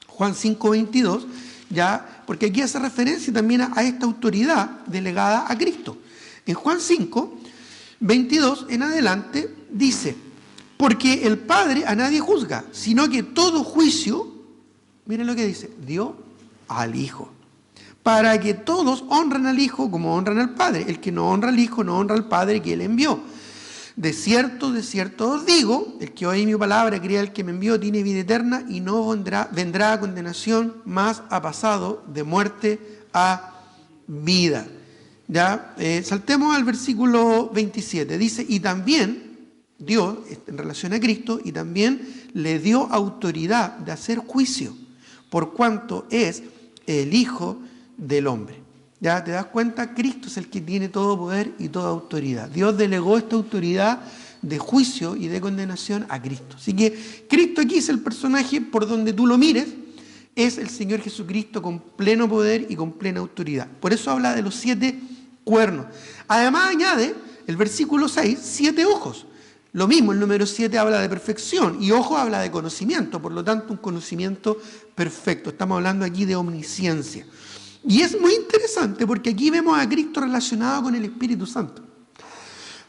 Juan 5:22, ya, porque aquí hace referencia también a esta autoridad delegada a Cristo. En Juan 5:22 en adelante dice, porque el Padre a nadie juzga, sino que todo juicio, miren lo que dice, dio al Hijo, para que todos honren al Hijo como honran al Padre. El que no honra al Hijo no honra al Padre que Él envió. De cierto os digo, el que oye mi palabra, crea el que me envió, tiene vida eterna y no vendrá a condenación, mas ha pasado de muerte a vida. ¿Ya? Saltemos al versículo 27. Dice, y también Dios, en relación a Cristo, y también le dio autoridad de hacer juicio, por cuanto es el Hijo del Hombre. ¿Ya te das cuenta? Cristo es el que tiene todo poder y toda autoridad. Dios delegó esta autoridad de juicio y de condenación a Cristo. Así que Cristo aquí es el personaje, por donde tú lo mires, es el Señor Jesucristo con pleno poder y con plena autoridad. Por eso habla de los 7 cuernos. Además añade el versículo 6, 7 ojos. Lo mismo, el número 7 habla de perfección y ojo habla de conocimiento, por lo tanto un conocimiento perfecto. Estamos hablando aquí de omnisciencia. Y es muy interesante porque aquí vemos a Cristo relacionado con el Espíritu Santo.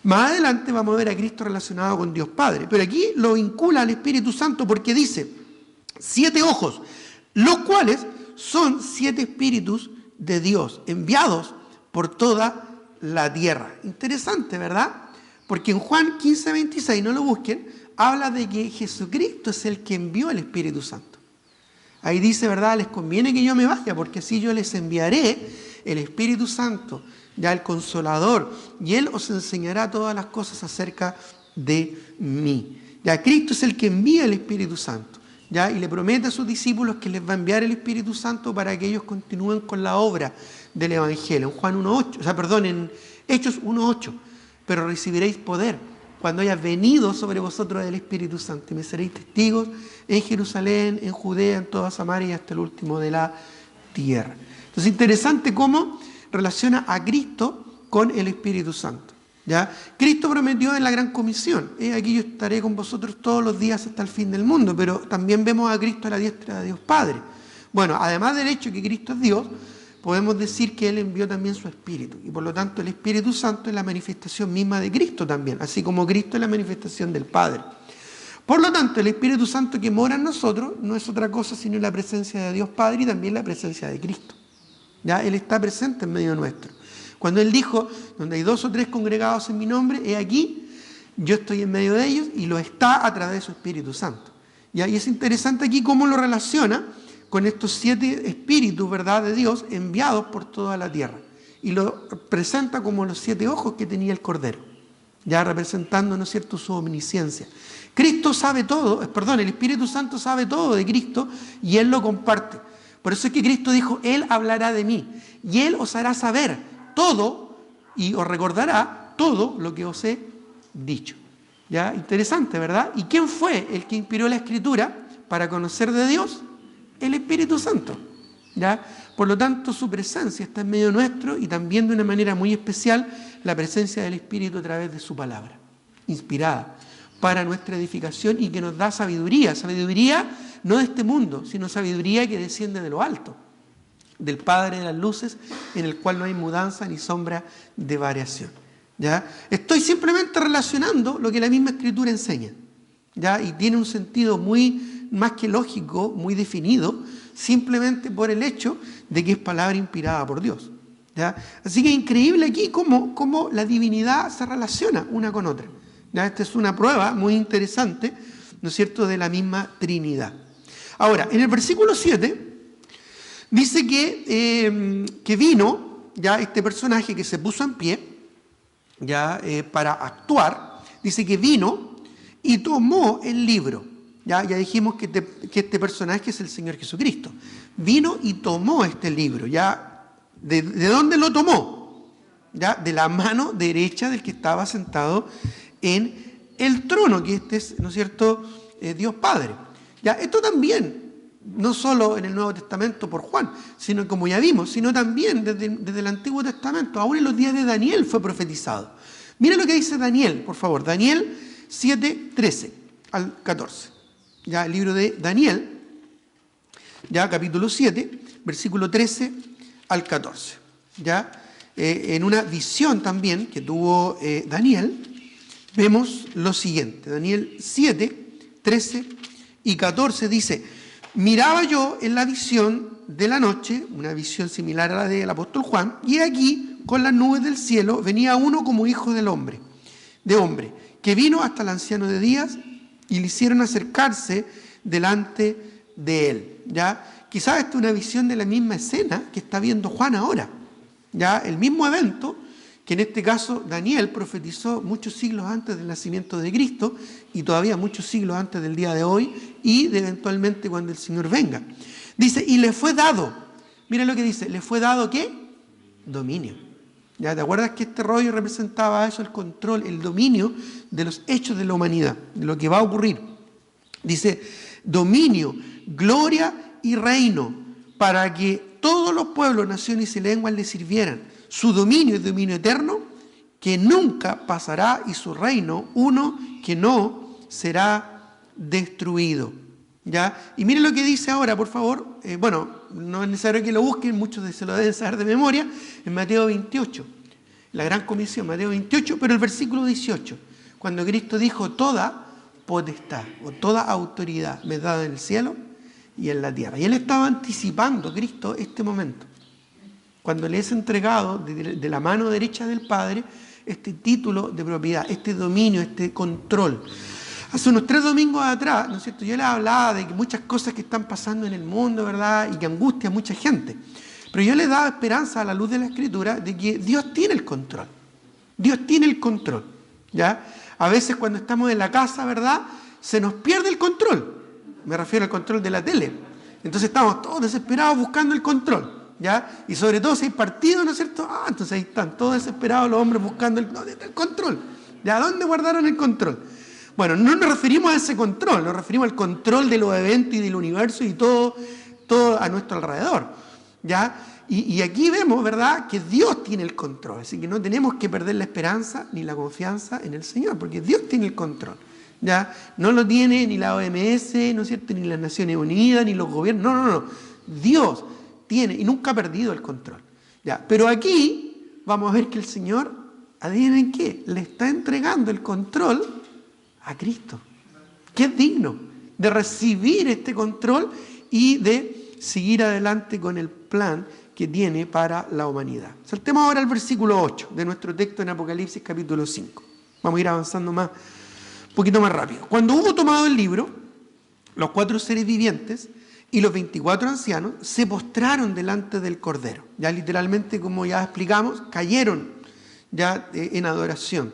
Más adelante vamos a ver a Cristo relacionado con Dios Padre, pero aquí lo vincula al Espíritu Santo porque dice 7 ojos, los cuales son 7 espíritus de Dios enviados por toda la tierra. Interesante, ¿verdad? Porque en Juan 15:26, no lo busquen, habla de que Jesucristo es el que envió el Espíritu Santo. Ahí dice, ¿verdad? Les conviene que yo me vaya, porque así yo les enviaré el Espíritu Santo, ya el Consolador, y Él os enseñará todas las cosas acerca de mí. Ya Cristo es el que envía el Espíritu Santo, ya, y le promete a sus discípulos que les va a enviar el Espíritu Santo para que ellos continúen con la obra del Evangelio. En Juan 1:8, en Hechos 1:8. Pero recibiréis poder cuando haya venido sobre vosotros el Espíritu Santo y me seréis testigos en Jerusalén, en Judea, en toda Samaria y hasta el último de la tierra. Entonces, interesante cómo relaciona a Cristo con el Espíritu Santo. ¿Ya? Cristo prometió en la Gran Comisión, aquí yo estaré con vosotros todos los días hasta el fin del mundo, pero también vemos a Cristo a la diestra de Dios Padre. Bueno, además del hecho que Cristo es Dios, podemos decir que Él envió también su Espíritu. Y por lo tanto el Espíritu Santo es la manifestación misma de Cristo también, así como Cristo es la manifestación del Padre. Por lo tanto, el Espíritu Santo que mora en nosotros no es otra cosa sino la presencia de Dios Padre y también la presencia de Cristo. ¿Ya? Él está presente en medio nuestro. Cuando Él dijo, donde hay 2 o 3 congregados en mi nombre, he aquí, yo estoy en medio de ellos y lo está a través de su Espíritu Santo. ¿Ya? Y es interesante aquí cómo lo relaciona con estos 7 espíritus, ¿verdad?, de Dios enviados por toda la tierra. Y lo presenta como los 7 ojos que tenía el Cordero. ya representando, ¿no es cierto?, su omnisciencia. Cristo sabe todo, el Espíritu Santo sabe todo de Cristo y Él lo comparte. Por eso es que Cristo dijo, Él hablará de mí y Él os hará saber todo y os recordará todo lo que os he dicho. ¿Ya? Interesante, ¿verdad? ¿Y quién fue el que inspiró la Escritura para conocer de Dios? El Espíritu Santo. ¿Ya? Por lo tanto, su presencia está en medio nuestro y también de una manera muy especial la presencia del Espíritu a través de su palabra, inspirada para nuestra edificación y que nos da sabiduría. Sabiduría no de este mundo, sino sabiduría que desciende de lo alto, del Padre de las luces, en el cual no hay mudanza ni sombra de variación. ¿Ya? Estoy simplemente relacionando lo que la misma Escritura enseña, ¿ya? Y tiene un sentido muy más que lógico, muy definido, simplemente por el hecho de que es palabra inspirada por Dios. ¿Ya? Así que es increíble aquí cómo la divinidad se relaciona una con otra. ¿Ya? Esta es una prueba muy interesante, ¿no es cierto?, de la misma Trinidad. Ahora, en el versículo 7 dice que vino, ya este personaje que se puso en pie, ya para actuar, dice que vino y tomó el libro. Ya dijimos que este personaje es el Señor Jesucristo. Vino y tomó este libro. ¿Ya? ¿De dónde lo tomó? ¿Ya? De la mano derecha del que estaba sentado en el trono, que este es, ¿no es cierto?, Dios Padre. ¿Ya? Esto también, no solo en el Nuevo Testamento por Juan, sino como ya vimos, sino también desde el Antiguo Testamento, aún en los días de Daniel fue profetizado. Mira lo que dice Daniel, por favor, Daniel 7, 13 al 14. Ya el libro de Daniel, ya capítulo 7, versículo 13 al 14. Ya en una visión también que tuvo Daniel, vemos lo siguiente. Daniel 7, 13 y 14 dice: miraba yo en la visión de la noche, una visión similar a la del apóstol Juan, y aquí con las nubes del cielo venía uno como hijo de hombre, que vino hasta el anciano de días y le hicieron acercarse delante de él. ¿Ya? Quizás esta es una visión de la misma escena que está viendo Juan ahora. ¿Ya? El mismo evento que en este caso Daniel profetizó muchos siglos antes del nacimiento de Cristo y todavía muchos siglos antes del día de hoy y de eventualmente cuando el Señor venga. Dice, y le fue dado, mira lo que dice, ¿le fue dado qué? Dominio. ¿Ya? ¿Te acuerdas que este rollo representaba eso, el control, el dominio de los hechos de la humanidad, de lo que va a ocurrir? Dice, dominio, gloria y reino, para que todos los pueblos, naciones y lenguas le sirvieran. Su dominio es dominio eterno, que nunca pasará, y su reino, uno que no será destruido. ¿Ya? Y miren lo que dice ahora, por favor. No es necesario que lo busquen, muchos se lo deben saber de memoria, en Mateo 28, la gran comisión, Mateo 28, pero el versículo 18, cuando Cristo dijo, toda potestad o toda autoridad me es dada en el cielo y en la tierra. Y Él estaba anticipando, Cristo, este momento, cuando le es entregado de la mano derecha del Padre este título de propiedad, este dominio, este control. Hace unos 3 domingos atrás, ¿no es cierto?, yo les hablaba de que muchas cosas que están pasando en el mundo, ¿verdad?, y que angustia a mucha gente. Pero yo les daba esperanza a la luz de la Escritura de que Dios tiene el control. Dios tiene el control, ¿ya? A veces cuando estamos en la casa, ¿verdad?, se nos pierde el control. Me refiero al control de la tele. Entonces estamos todos desesperados buscando el control, ¿ya? Y sobre todo si hay partido, ¿no es cierto? Entonces ahí están todos desesperados los hombres buscando ¿dónde está el control? ¿Ya? ¿Dónde guardaron el control? Bueno, no nos referimos a ese control, nos referimos al control de los eventos y del universo y todo a nuestro alrededor, ¿ya? Y aquí vemos, ¿verdad?, que Dios tiene el control, así que no tenemos que perder la esperanza ni la confianza en el Señor, porque Dios tiene el control, ¿ya? No lo tiene ni la OMS, ¿no es cierto?, ni las Naciones Unidas, ni los gobiernos, no. Dios tiene y nunca ha perdido el control, ¿ya? Pero aquí vamos a ver que el Señor, ¿adivinen qué? Le está entregando el control a Cristo, que es digno de recibir este control y de seguir adelante con el plan que tiene para la humanidad. Saltemos ahora al versículo 8 de nuestro texto en Apocalipsis capítulo 5. Vamos a ir avanzando un poquito más rápido. Cuando hubo tomado el libro, los 4 seres vivientes y los 24 ancianos se postraron delante del Cordero. Ya literalmente, como ya explicamos, cayeron ya en adoración.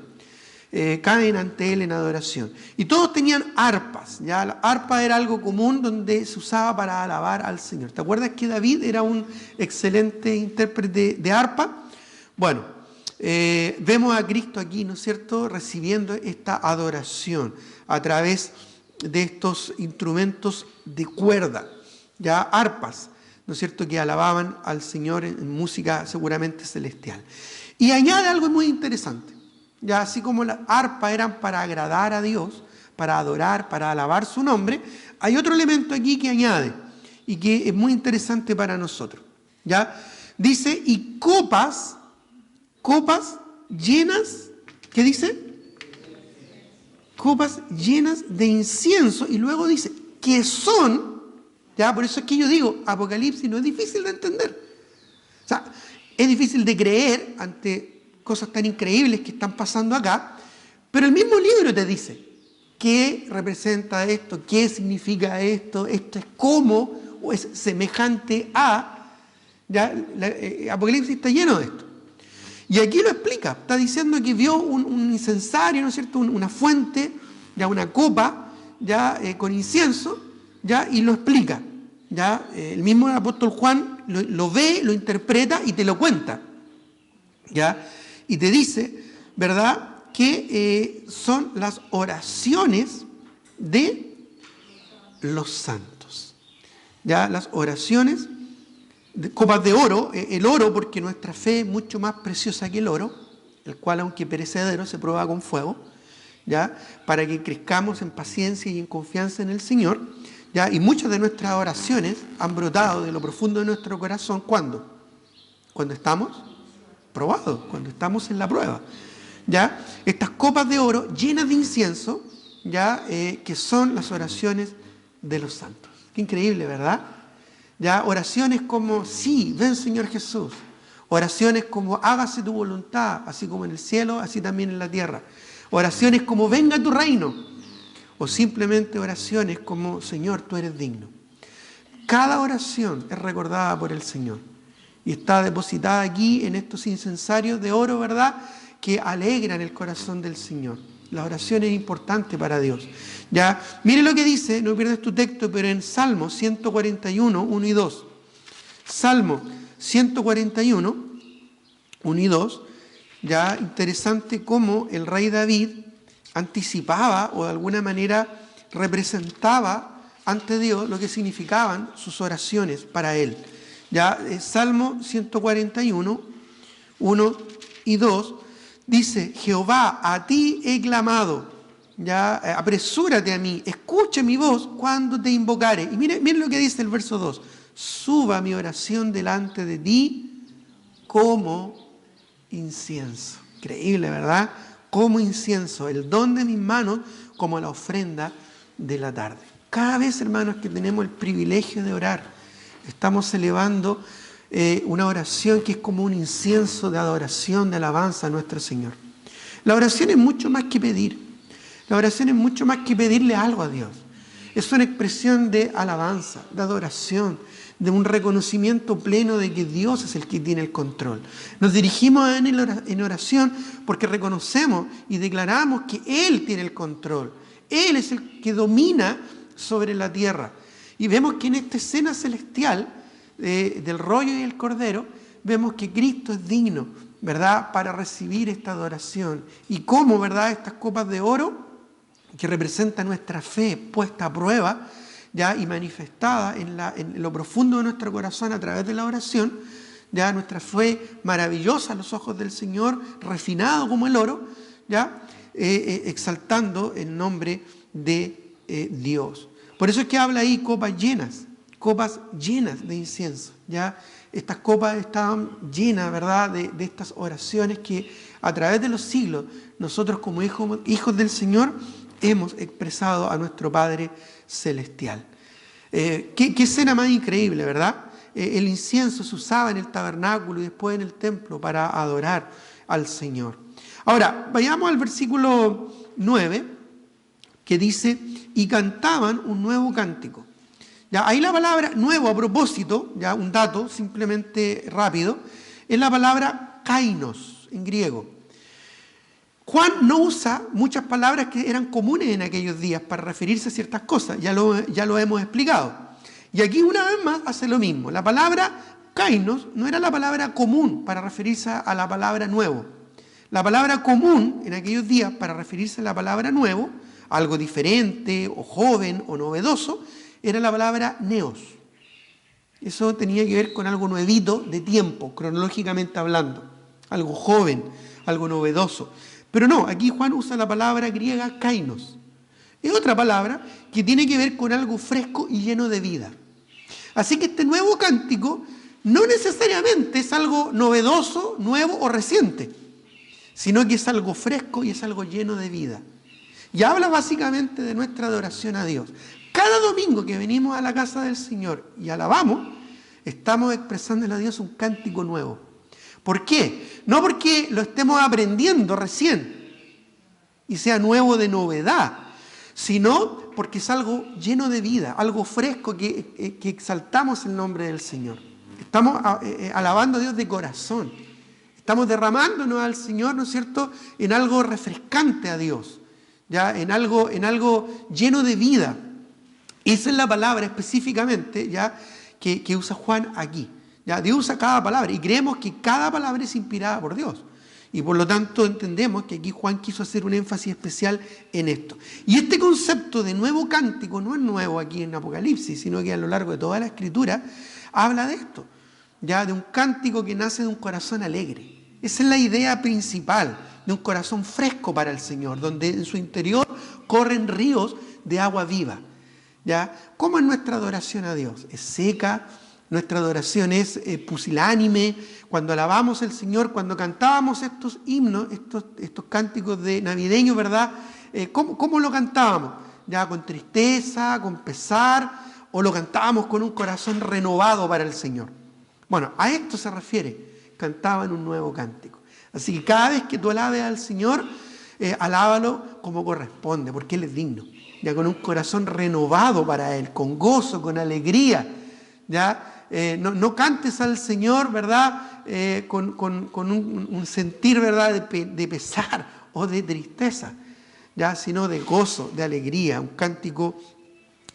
caen ante él en adoración. Y todos tenían arpas, ¿ya? La arpa era algo común donde se usaba para alabar al Señor. ¿Te acuerdas que David era un excelente intérprete de arpa? Bueno, vemos a Cristo aquí, ¿no es cierto?, recibiendo esta adoración a través de estos instrumentos de cuerda, ya arpas, ¿no es cierto?, que alababan al Señor en música seguramente celestial. Y añade algo muy interesante. Ya así como las arpas eran para agradar a Dios, para adorar, para alabar su nombre, hay otro elemento aquí que añade y que es muy interesante para nosotros. ¿Ya? Dice, y copas llenas, ¿qué dice? Copas llenas de incienso, y luego dice, que son, ya, por eso es que yo digo, Apocalipsis no es difícil de entender. O sea, es difícil de creer ante cosas tan increíbles que están pasando acá, pero el mismo libro te dice qué representa esto, qué significa esto es cómo, o es semejante a, ya, Apocalipsis está lleno de esto. Y aquí lo explica, está diciendo que vio un incensario, ¿no es cierto?, una fuente, ya una copa, ya con incienso, ya, y lo explica. Ya, el mismo apóstol Juan lo ve, lo interpreta y te lo cuenta. ¿Ya? Y te dice, ¿verdad?, que son las oraciones de los santos. ¿Ya? Las oraciones de copas de oro, el oro, porque nuestra fe es mucho más preciosa que el oro, el cual, aunque perecedero, se prueba con fuego, ¿ya?, para que crezcamos en paciencia y en confianza en el Señor. ¿Ya? Y muchas de nuestras oraciones han brotado de lo profundo de nuestro corazón. ¿Cuándo? Cuando estamos probados, cuando estamos en la prueba. ¿Ya? Estas copas de oro llenas de incienso, ¿ya? Que son las oraciones de los santos. Qué increíble, ¿verdad? ¿Ya? Oraciones como, sí, ven Señor Jesús. Oraciones como, hágase tu voluntad, así como en el cielo, así también en la tierra. Oraciones como, venga tu reino. O simplemente oraciones como, Señor, tú eres digno. Cada oración es recordada por el Señor y está depositada aquí en estos incensarios de oro, ¿verdad?, que alegran el corazón del Señor. La oración es importante para Dios. ¿Ya? Mire lo que dice, no pierdas tu texto, pero en Salmo 141, 1 y 2. Salmo 141, 1 y 2. Ya, interesante cómo el rey David anticipaba o de alguna manera representaba ante Dios lo que significaban sus oraciones para él. Ya, Salmo 141, 1 y 2, dice, Jehová, a ti he clamado, ya, apresúrate a mí, escucha mi voz cuando te invocare. Y mire lo que dice el verso 2, suba mi oración delante de ti como incienso. Increíble, ¿verdad? Como incienso, el don de mis manos como la ofrenda de la tarde. Cada vez, hermanos, que tenemos el privilegio de orar, estamos elevando una oración que es como un incienso de adoración, de alabanza a nuestro Señor. La oración es mucho más que pedir. La oración es mucho más que pedirle algo a Dios. Es una expresión de alabanza, de adoración, de un reconocimiento pleno de que Dios es el que tiene el control. Nos dirigimos a Él en oración porque reconocemos y declaramos que Él tiene el control. Él es el que domina sobre la tierra. Y vemos que en esta escena celestial del rollo y el cordero, vemos que Cristo es digno, ¿verdad?, para recibir esta adoración. Y cómo, ¿verdad?, estas copas de oro que representan nuestra fe puesta a prueba, ya, y manifestada en lo profundo de nuestro corazón a través de la oración, ya, nuestra fe maravillosa a los ojos del Señor, refinado como el oro, ya, exaltando el nombre de Dios. Por eso es que habla ahí copas llenas de incienso, ya. Estas copas estaban llenas, ¿verdad?, de estas oraciones que a través de los siglos nosotros como hijos del Señor hemos expresado a nuestro Padre Celestial. ¿Qué escena más increíble, ¿verdad? El incienso se usaba en el tabernáculo y después en el templo para adorar al Señor. Ahora, vayamos al versículo 9, que dice, y cantaban un nuevo cántico. Ya, ahí la palabra nuevo, a propósito, ya un dato simplemente rápido, es la palabra kainos en griego. Juan no usa muchas palabras que eran comunes en aquellos días para referirse a ciertas cosas, ya lo hemos explicado. Y aquí una vez más hace lo mismo. La palabra kainos no era la palabra común para referirse a la palabra nuevo. La palabra común en aquellos días para referirse a la palabra nuevo, algo diferente o joven o novedoso, era la palabra neos. Eso tenía que ver con algo nuevito de tiempo, cronológicamente hablando, algo joven, algo novedoso. Pero no, aquí Juan usa la palabra griega kainos. Es otra palabra que tiene que ver con algo fresco y lleno de vida. Así que este nuevo cántico no necesariamente es algo novedoso, nuevo o reciente, sino que es algo fresco y es algo lleno de vida. Y habla básicamente de nuestra adoración a Dios. Cada domingo que venimos a la casa del Señor y alabamos, estamos expresándole a Dios un cántico nuevo. ¿Por qué? No porque lo estemos aprendiendo recién y sea nuevo de novedad, sino porque es algo lleno de vida, algo fresco que exaltamos el nombre del Señor. Estamos alabando a Dios de corazón. Estamos derramándonos al Señor, ¿no es cierto?, en algo refrescante a Dios, ¿ya? En algo lleno de vida. Esa es la palabra específicamente, ¿ya?, que usa Juan aquí. ¿Ya? Dios usa cada palabra y creemos que cada palabra es inspirada por Dios. Y por lo tanto entendemos que aquí Juan quiso hacer un énfasis especial en esto. Y este concepto de nuevo cántico no es nuevo aquí en Apocalipsis, sino que a lo largo de toda la Escritura habla de esto, ya, de un cántico que nace de un corazón alegre. Esa es la idea principal, de un corazón fresco para el Señor, donde en su interior corren ríos de agua viva. ¿Ya? ¿Cómo es nuestra adoración a Dios? ¿Es seca? Nuestra adoración es pusilánime. Cuando alabamos al Señor, cuando cantábamos estos himnos, estos cánticos de navideños, ¿verdad? ¿Cómo lo cantábamos? ¿Ya con tristeza, con pesar, o lo cantábamos con un corazón renovado para el Señor? Bueno, a esto se refiere, cantaban un nuevo cántico. Así que cada vez que tú alabes al Señor, alábalo como corresponde, porque Él es digno. Ya con un corazón renovado para Él, con gozo, con alegría, ¿ya? No cantes al Señor, ¿verdad?, con un sentir, ¿verdad?, de pesar o de tristeza, ¿ya?, sino de gozo, de alegría, un cántico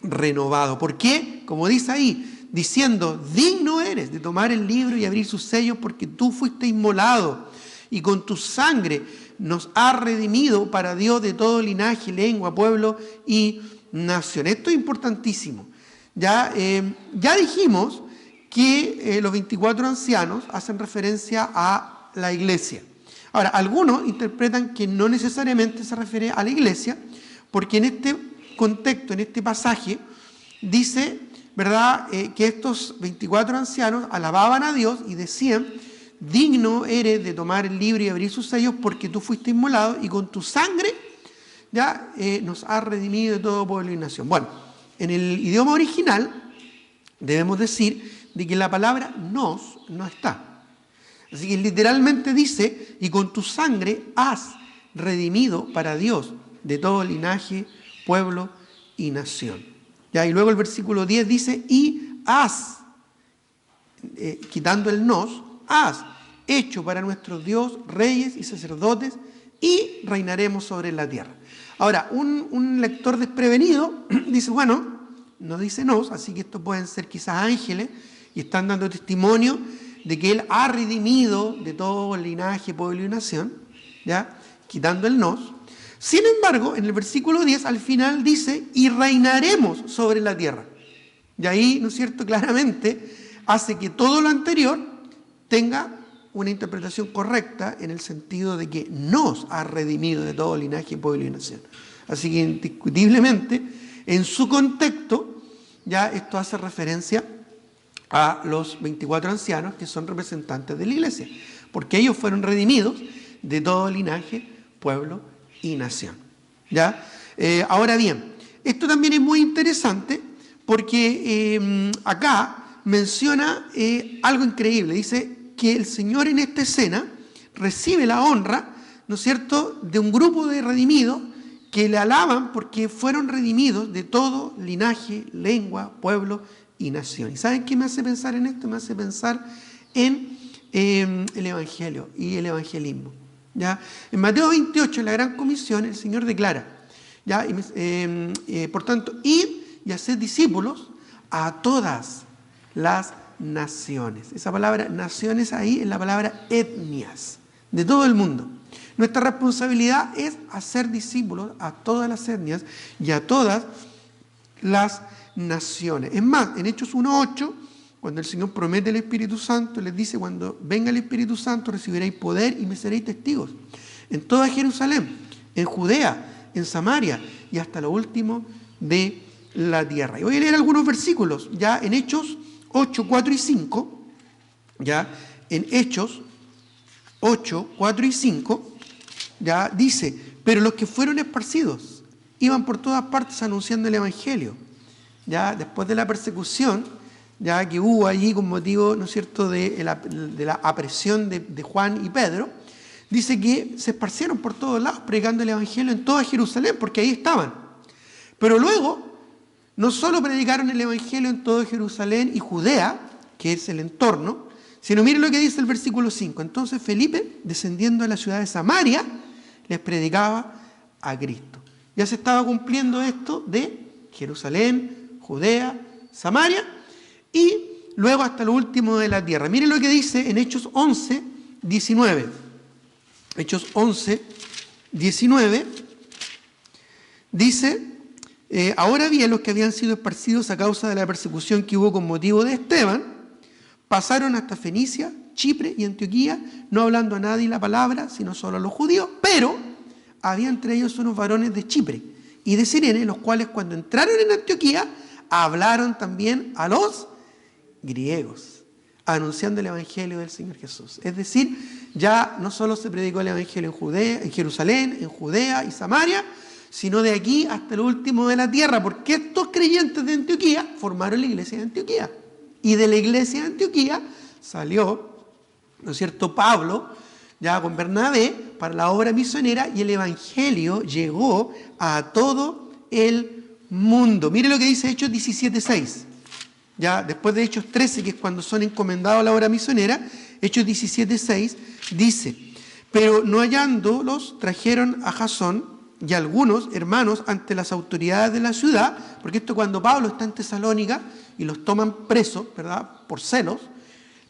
renovado. ¿Por qué? Como dice ahí, diciendo, digno eres de tomar el libro y abrir sus sellos, porque tú fuiste inmolado y con tu sangre nos has redimido para Dios de todo linaje, lengua, pueblo y nación. Esto es importantísimo. Ya dijimos que los 24 ancianos hacen referencia a la iglesia. Ahora, algunos interpretan que no necesariamente se refiere a la iglesia, porque en este contexto, en este pasaje, dice, ¿verdad?, que estos 24 ancianos alababan a Dios y decían, digno eres de tomar el libro y abrir sus sellos, porque tú fuiste inmolado y con tu sangre ya nos has redimido de todo pueblo y nación. Bueno, en el idioma original debemos decir de que la palabra nos no está. Así que literalmente dice, y con tu sangre has redimido para Dios de todo linaje, pueblo y nación. ¿Ya? Y luego el versículo 10 dice, y has, quitando el nos, has hecho para nuestro Dios reyes y sacerdotes y reinaremos sobre la tierra. Ahora, un lector desprevenido dice, bueno, no dice nos, así que estos pueden ser quizás ángeles y están dando testimonio de que Él ha redimido de todo linaje, pueblo y nación, ¿ya?, quitando el nos. Sin embargo, en el versículo 10 al final dice, y reinaremos sobre la tierra. Y ahí, ¿no es cierto?, claramente hace que todo lo anterior tenga una interpretación correcta en el sentido de que nos ha redimido de todo linaje, pueblo y nación. Así que indiscutiblemente, en su contexto, ya esto hace referencia a los 24 ancianos que son representantes de la iglesia, porque ellos fueron redimidos de todo linaje, pueblo y nación. ¿Ya? Ahora bien, esto también es muy interesante porque acá menciona algo increíble. Dice que el Señor en esta escena recibe la honra, ¿no es cierto?, de un grupo de redimidos que le alaban porque fueron redimidos de todo linaje, lengua, pueblo y nación. ¿Y saben qué me hace pensar en esto? Me hace pensar en el Evangelio y el evangelismo. ¿ya? En Mateo 28, en la Gran Comisión, el Señor declara, ¿ya? Por tanto, id y haced discípulos a todas las naciones. Esa palabra naciones ahí es la palabra etnias, de todo el mundo. Nuestra responsabilidad es hacer discípulos a todas las etnias y a todas las naciones. Es más, en Hechos 1:8, cuando el Señor promete el Espíritu Santo, les dice, cuando venga el Espíritu Santo recibiréis poder y me seréis testigos en toda Jerusalén, en Judea, en Samaria y hasta lo último de la tierra. Y voy a leer algunos versículos, ya en Hechos 8, 4 y 5, ya en Hechos 8, 4 y 5, ya dice, pero los que fueron esparcidos iban por todas partes anunciando el Evangelio. Ya después de la persecución, ya que hubo allí con motivo, ¿no es cierto?, de la apresión de Juan y Pedro, dice que se esparcieron por todos lados predicando el Evangelio en toda Jerusalén, porque ahí estaban. Pero luego, no solo predicaron el Evangelio en toda Jerusalén y Judea, que es el entorno, sino miren lo que dice el versículo 5. Entonces Felipe, descendiendo a la ciudad de Samaria, les predicaba a Cristo. Ya se estaba cumpliendo esto de Jerusalén, Judea, Samaria y luego hasta lo último de la tierra. Miren lo que dice en Hechos 11, 19. Hechos 11, 19 dice, ahora bien, los que habían sido esparcidos a causa de la persecución que hubo con motivo de Esteban, pasaron hasta Fenicia, Chipre y Antioquía, no hablando a nadie la palabra, sino solo a los judíos, pero había entre ellos unos varones de Chipre y de Cirene, los cuales cuando entraron en Antioquía, hablaron también a los griegos, anunciando el Evangelio del Señor Jesús. Es decir, ya no solo se predicó el Evangelio en Jerusalén, en Judea y Samaria, sino de aquí hasta el último de la tierra, porque estos creyentes de Antioquía formaron la iglesia de Antioquía. Y de la iglesia de Antioquía salió, ¿no es cierto?, Pablo, ya con Bernabé, para la obra misionera, y el Evangelio llegó a todo el mundo. Mire lo que dice Hechos 17:6. Ya después de Hechos 13, que es cuando son encomendados a la obra misionera, Hechos 17:6 dice, pero no hallándolos, trajeron a Jasón y algunos hermanos ante las autoridades de la ciudad, porque esto cuando Pablo está en Tesalónica y los toman presos, ¿verdad?, por celos,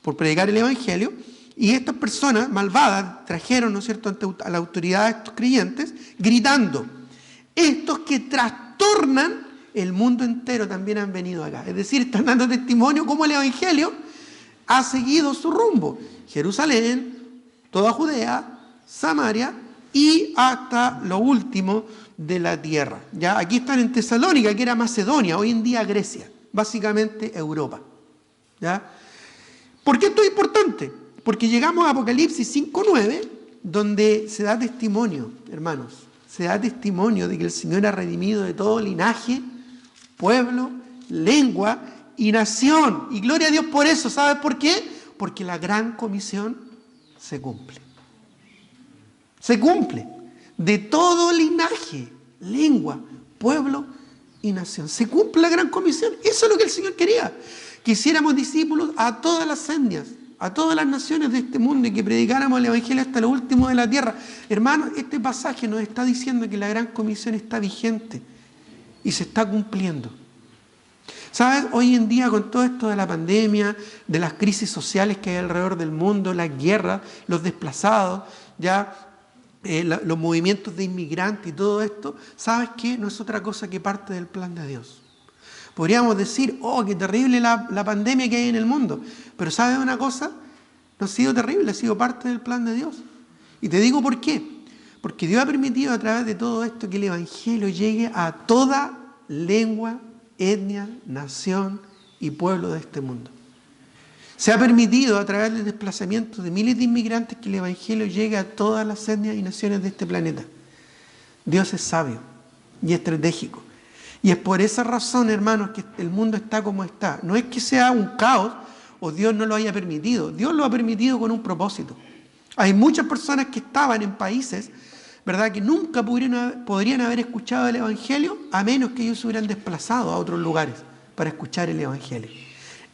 por predicar el Evangelio, y estas personas malvadas trajeron, ¿no es cierto?, a la autoridad de estos creyentes, gritando, estos que trastornan el mundo entero también han venido acá. Es decir, están dando testimonio cómo el Evangelio ha seguido su rumbo. Jerusalén, toda Judea, Samaria y hasta lo último de la tierra. Ya aquí están en Tesalónica, que era Macedonia, hoy en día Grecia, básicamente Europa. ¿Ya? ¿Por qué esto es importante? Porque llegamos a Apocalipsis 5:9, donde se da testimonio, hermanos, se da testimonio de que el Señor ha redimido de todo linaje, pueblo, lengua y nación. Y gloria a Dios por eso. ¿Sabes por qué? Porque la gran comisión se cumple. Se cumple. De todo linaje, lengua, pueblo y nación. Se cumple la gran comisión. Eso es lo que el Señor quería. Que hiciéramos discípulos a todas las etnias, a todas las naciones de este mundo y que predicáramos el Evangelio hasta lo último de la tierra. Hermanos, este pasaje nos está diciendo que la gran comisión está vigente y se está cumpliendo. ¿Sabes? Hoy en día con todo esto de la pandemia, de las crisis sociales que hay alrededor del mundo, las guerras, los desplazados, ya los movimientos de inmigrantes y todo esto, ¿sabes qué? No es otra cosa que parte del plan de Dios. Podríamos decir, oh, qué terrible la pandemia que hay en el mundo. Pero ¿sabes una cosa? No ha sido terrible, ha sido parte del plan de Dios. Y te digo por qué. Porque Dios ha permitido a través de todo esto que el Evangelio llegue a toda lengua, etnia, nación y pueblo de este mundo. Se ha permitido a través del desplazamiento de miles de inmigrantes que el Evangelio llegue a todas las etnias y naciones de este planeta. Dios es sabio y estratégico. Y es por esa razón, hermanos, que el mundo está como está. No es que sea un caos o Dios no lo haya permitido. Dios lo ha permitido con un propósito. Hay muchas personas que estaban en países, ¿verdad?, que nunca podrían haber escuchado el Evangelio a menos que ellos se hubieran desplazado a otros lugares para escuchar el Evangelio.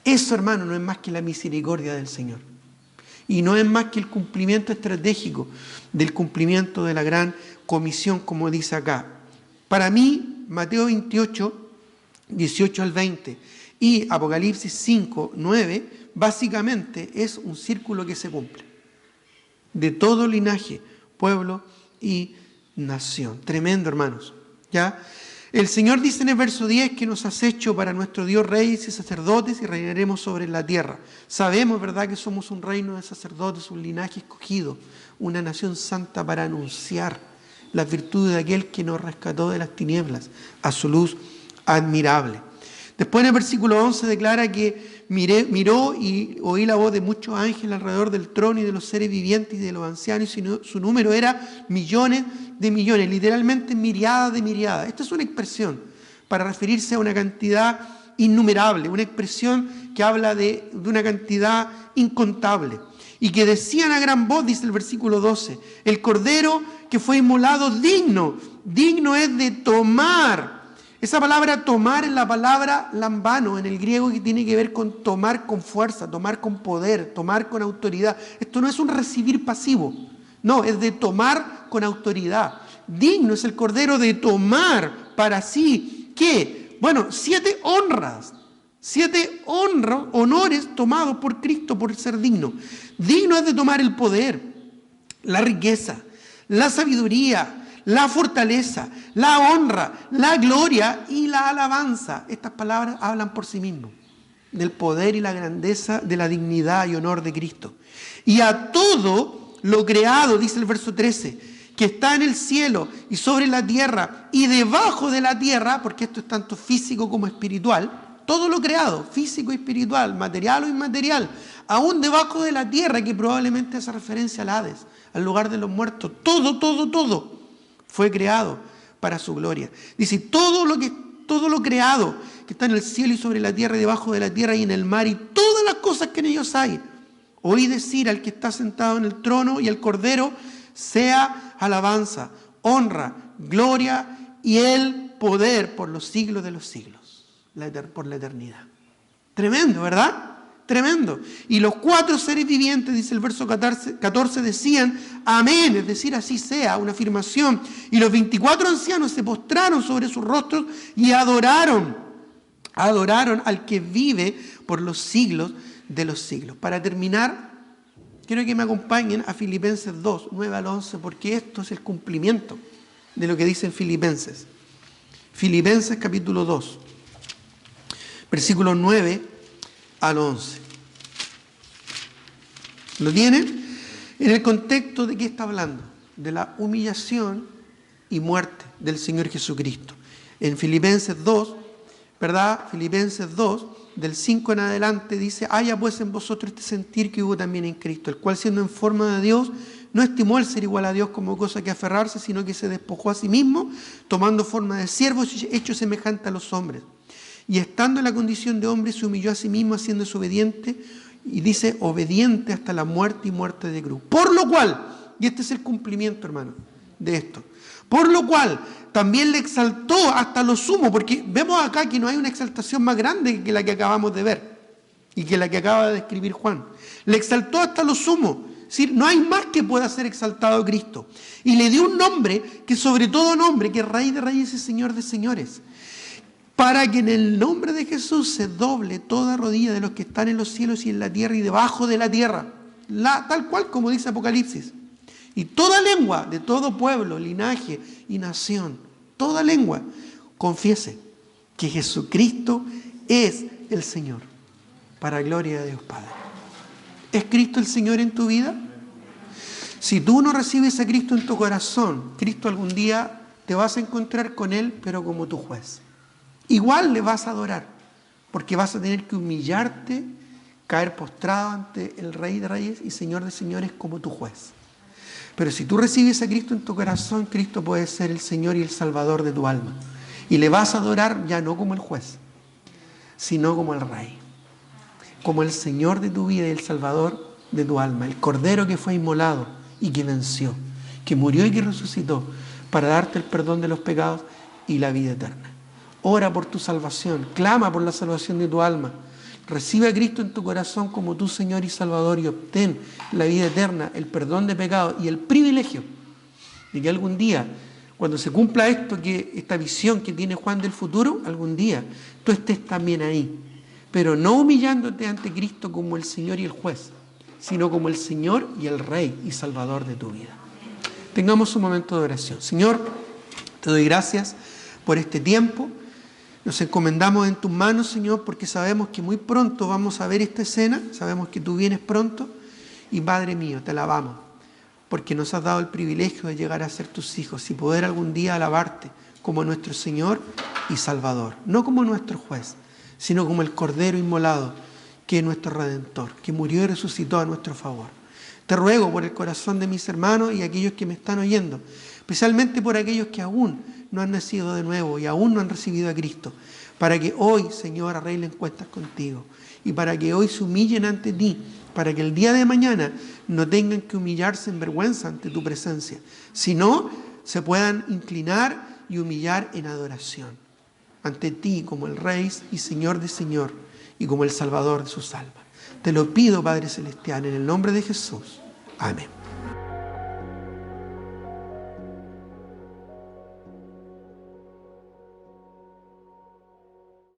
Eso, hermano, no es más que la misericordia del Señor. Y no es más que el cumplimiento estratégico del cumplimiento de la gran comisión, como dice acá. Para mí, Mateo 28, 18 al 20 y Apocalipsis 5, 9, básicamente es un círculo que se cumple. De todo linaje, pueblo y nación. Tremendo, hermanos. ¿Ya? El Señor dice en el verso 10 que nos has hecho para nuestro Dios reyes y sacerdotes y reinaremos sobre la tierra. Sabemos, ¿verdad?, que somos un reino de sacerdotes, un linaje escogido, una nación santa para anunciar las virtudes de aquel que nos rescató de las tinieblas a su luz admirable. Después en el versículo 11 declara que miró y oí la voz de muchos ángeles alrededor del trono y de los seres vivientes y de los ancianos, y su número era millones de millones, literalmente miriadas de miriadas. Esta es una expresión para referirse a una cantidad innumerable, una expresión que habla de una cantidad incontable. Y que decían a gran voz, dice el versículo 12, el Cordero que fue inmolado digno es de tomar. Esa palabra tomar es la palabra lambano en el griego, que tiene que ver con tomar con fuerza, tomar con poder, tomar con autoridad. Esto no es un recibir pasivo, no, es de tomar con autoridad. Digno es el Cordero de tomar para sí, ¿qué? Bueno, 7 honras. 7 honores tomados por Cristo por ser digno. Digno es de tomar el poder, la riqueza, la sabiduría, la fortaleza, la honra, la gloria y la alabanza. Estas palabras hablan por sí mismas del poder y la grandeza, de la dignidad y honor de Cristo. Y a todo lo creado, dice el verso 13, que está en el cielo y sobre la tierra y debajo de la tierra, porque esto es tanto físico como espiritual, todo lo creado, físico y espiritual, material o inmaterial, aún debajo de la tierra, que probablemente hace referencia al Hades, al lugar de los muertos, todo fue creado para su gloria. Dice, todo lo creado que está en el cielo y sobre la tierra y debajo de la tierra y en el mar y todas las cosas que en ellos hay, oí decir al que está sentado en el trono y al Cordero, sea alabanza, honra, gloria y el poder por los siglos de los siglos. Por la eternidad. Tremendo, ¿verdad? Tremendo. Y los 4 seres vivientes, dice el verso 14, decían amén, es decir, así sea, una afirmación. Y los 24 ancianos se postraron sobre sus rostros y adoraron al que vive por los siglos de los siglos. Para terminar, quiero que me acompañen a Filipenses 2, 9 al 11, porque esto es el cumplimiento de lo que dicen Filipenses. Filipenses capítulo 2. Versículos 9 al 11. ¿Lo tienen? En el contexto de qué está hablando, de la humillación y muerte del Señor Jesucristo. En Filipenses 2, ¿verdad? Filipenses 2, del 5 en adelante, dice, haya pues en vosotros este sentir que hubo también en Cristo, el cual siendo en forma de Dios, no estimó el ser igual a Dios como cosa que aferrarse, sino que se despojó a sí mismo, tomando forma de siervo, hecho semejante a los hombres. Y estando en la condición de hombre, se humilló a sí mismo, haciéndose obediente, y dice, obediente hasta la muerte y muerte de cruz. Por lo cual, y este es el cumplimiento, hermano, de esto, por lo cual también le exaltó hasta lo sumo, porque vemos acá que no hay una exaltación más grande que la que acabamos de ver, y que la que acaba de describir Juan. Le exaltó hasta lo sumo, es decir, no hay más que pueda ser exaltado Cristo. Y le dio un nombre, que sobre todo nombre, que es Rey de Reyes y Señor de Señores, para que en el nombre de Jesús se doble toda rodilla de los que están en los cielos y en la tierra y debajo de la tierra, tal cual como dice Apocalipsis. Y toda lengua de todo pueblo, linaje y nación, toda lengua, confiese que Jesucristo es el Señor, para gloria de Dios Padre. ¿Es Cristo el Señor en tu vida? Si tú no recibes a Cristo en tu corazón, Cristo algún día te vas a encontrar con Él, pero como tu juez. Igual le vas a adorar, porque vas a tener que humillarte, caer postrado ante el Rey de Reyes y Señor de Señores como tu juez. Pero si tú recibes a Cristo en tu corazón, Cristo puede ser el Señor y el Salvador de tu alma. Y le vas a adorar ya no como el juez, sino como el Rey, como el Señor de tu vida y el Salvador de tu alma, el Cordero que fue inmolado y que venció, que murió y que resucitó para darte el perdón de los pecados y la vida eterna. Ora por tu salvación, clama por la salvación de tu alma. Recibe a Cristo en tu corazón como tu Señor y Salvador y obtén la vida eterna, el perdón de pecados y el privilegio de que algún día, cuando se cumpla esta visión que tiene Juan del futuro, algún día tú estés también ahí. Pero no humillándote ante Cristo como el Señor y el juez, sino como el Señor y el Rey y Salvador de tu vida. Tengamos un momento de oración. Señor, te doy gracias por este tiempo. Nos encomendamos en tus manos, Señor, porque sabemos que muy pronto vamos a ver esta escena. Sabemos que tú vienes pronto. Y Padre mío, te alabamos, porque nos has dado el privilegio de llegar a ser tus hijos y poder algún día alabarte como nuestro Señor y Salvador. No como nuestro juez, sino como el Cordero inmolado, que es nuestro Redentor, que murió y resucitó a nuestro favor. Te ruego por el corazón de mis hermanos y aquellos que me están oyendo, especialmente por aquellos que aún no han nacido de nuevo y aún no han recibido a Cristo, para que hoy, Señor, arreglen cuentas contigo y para que hoy se humillen ante ti, para que el día de mañana no tengan que humillarse en vergüenza ante tu presencia, sino se puedan inclinar y humillar en adoración ante ti como el Rey y Señor de Señor y como el Salvador de sus almas. Te lo pido, Padre Celestial, en el nombre de Jesús. Amén.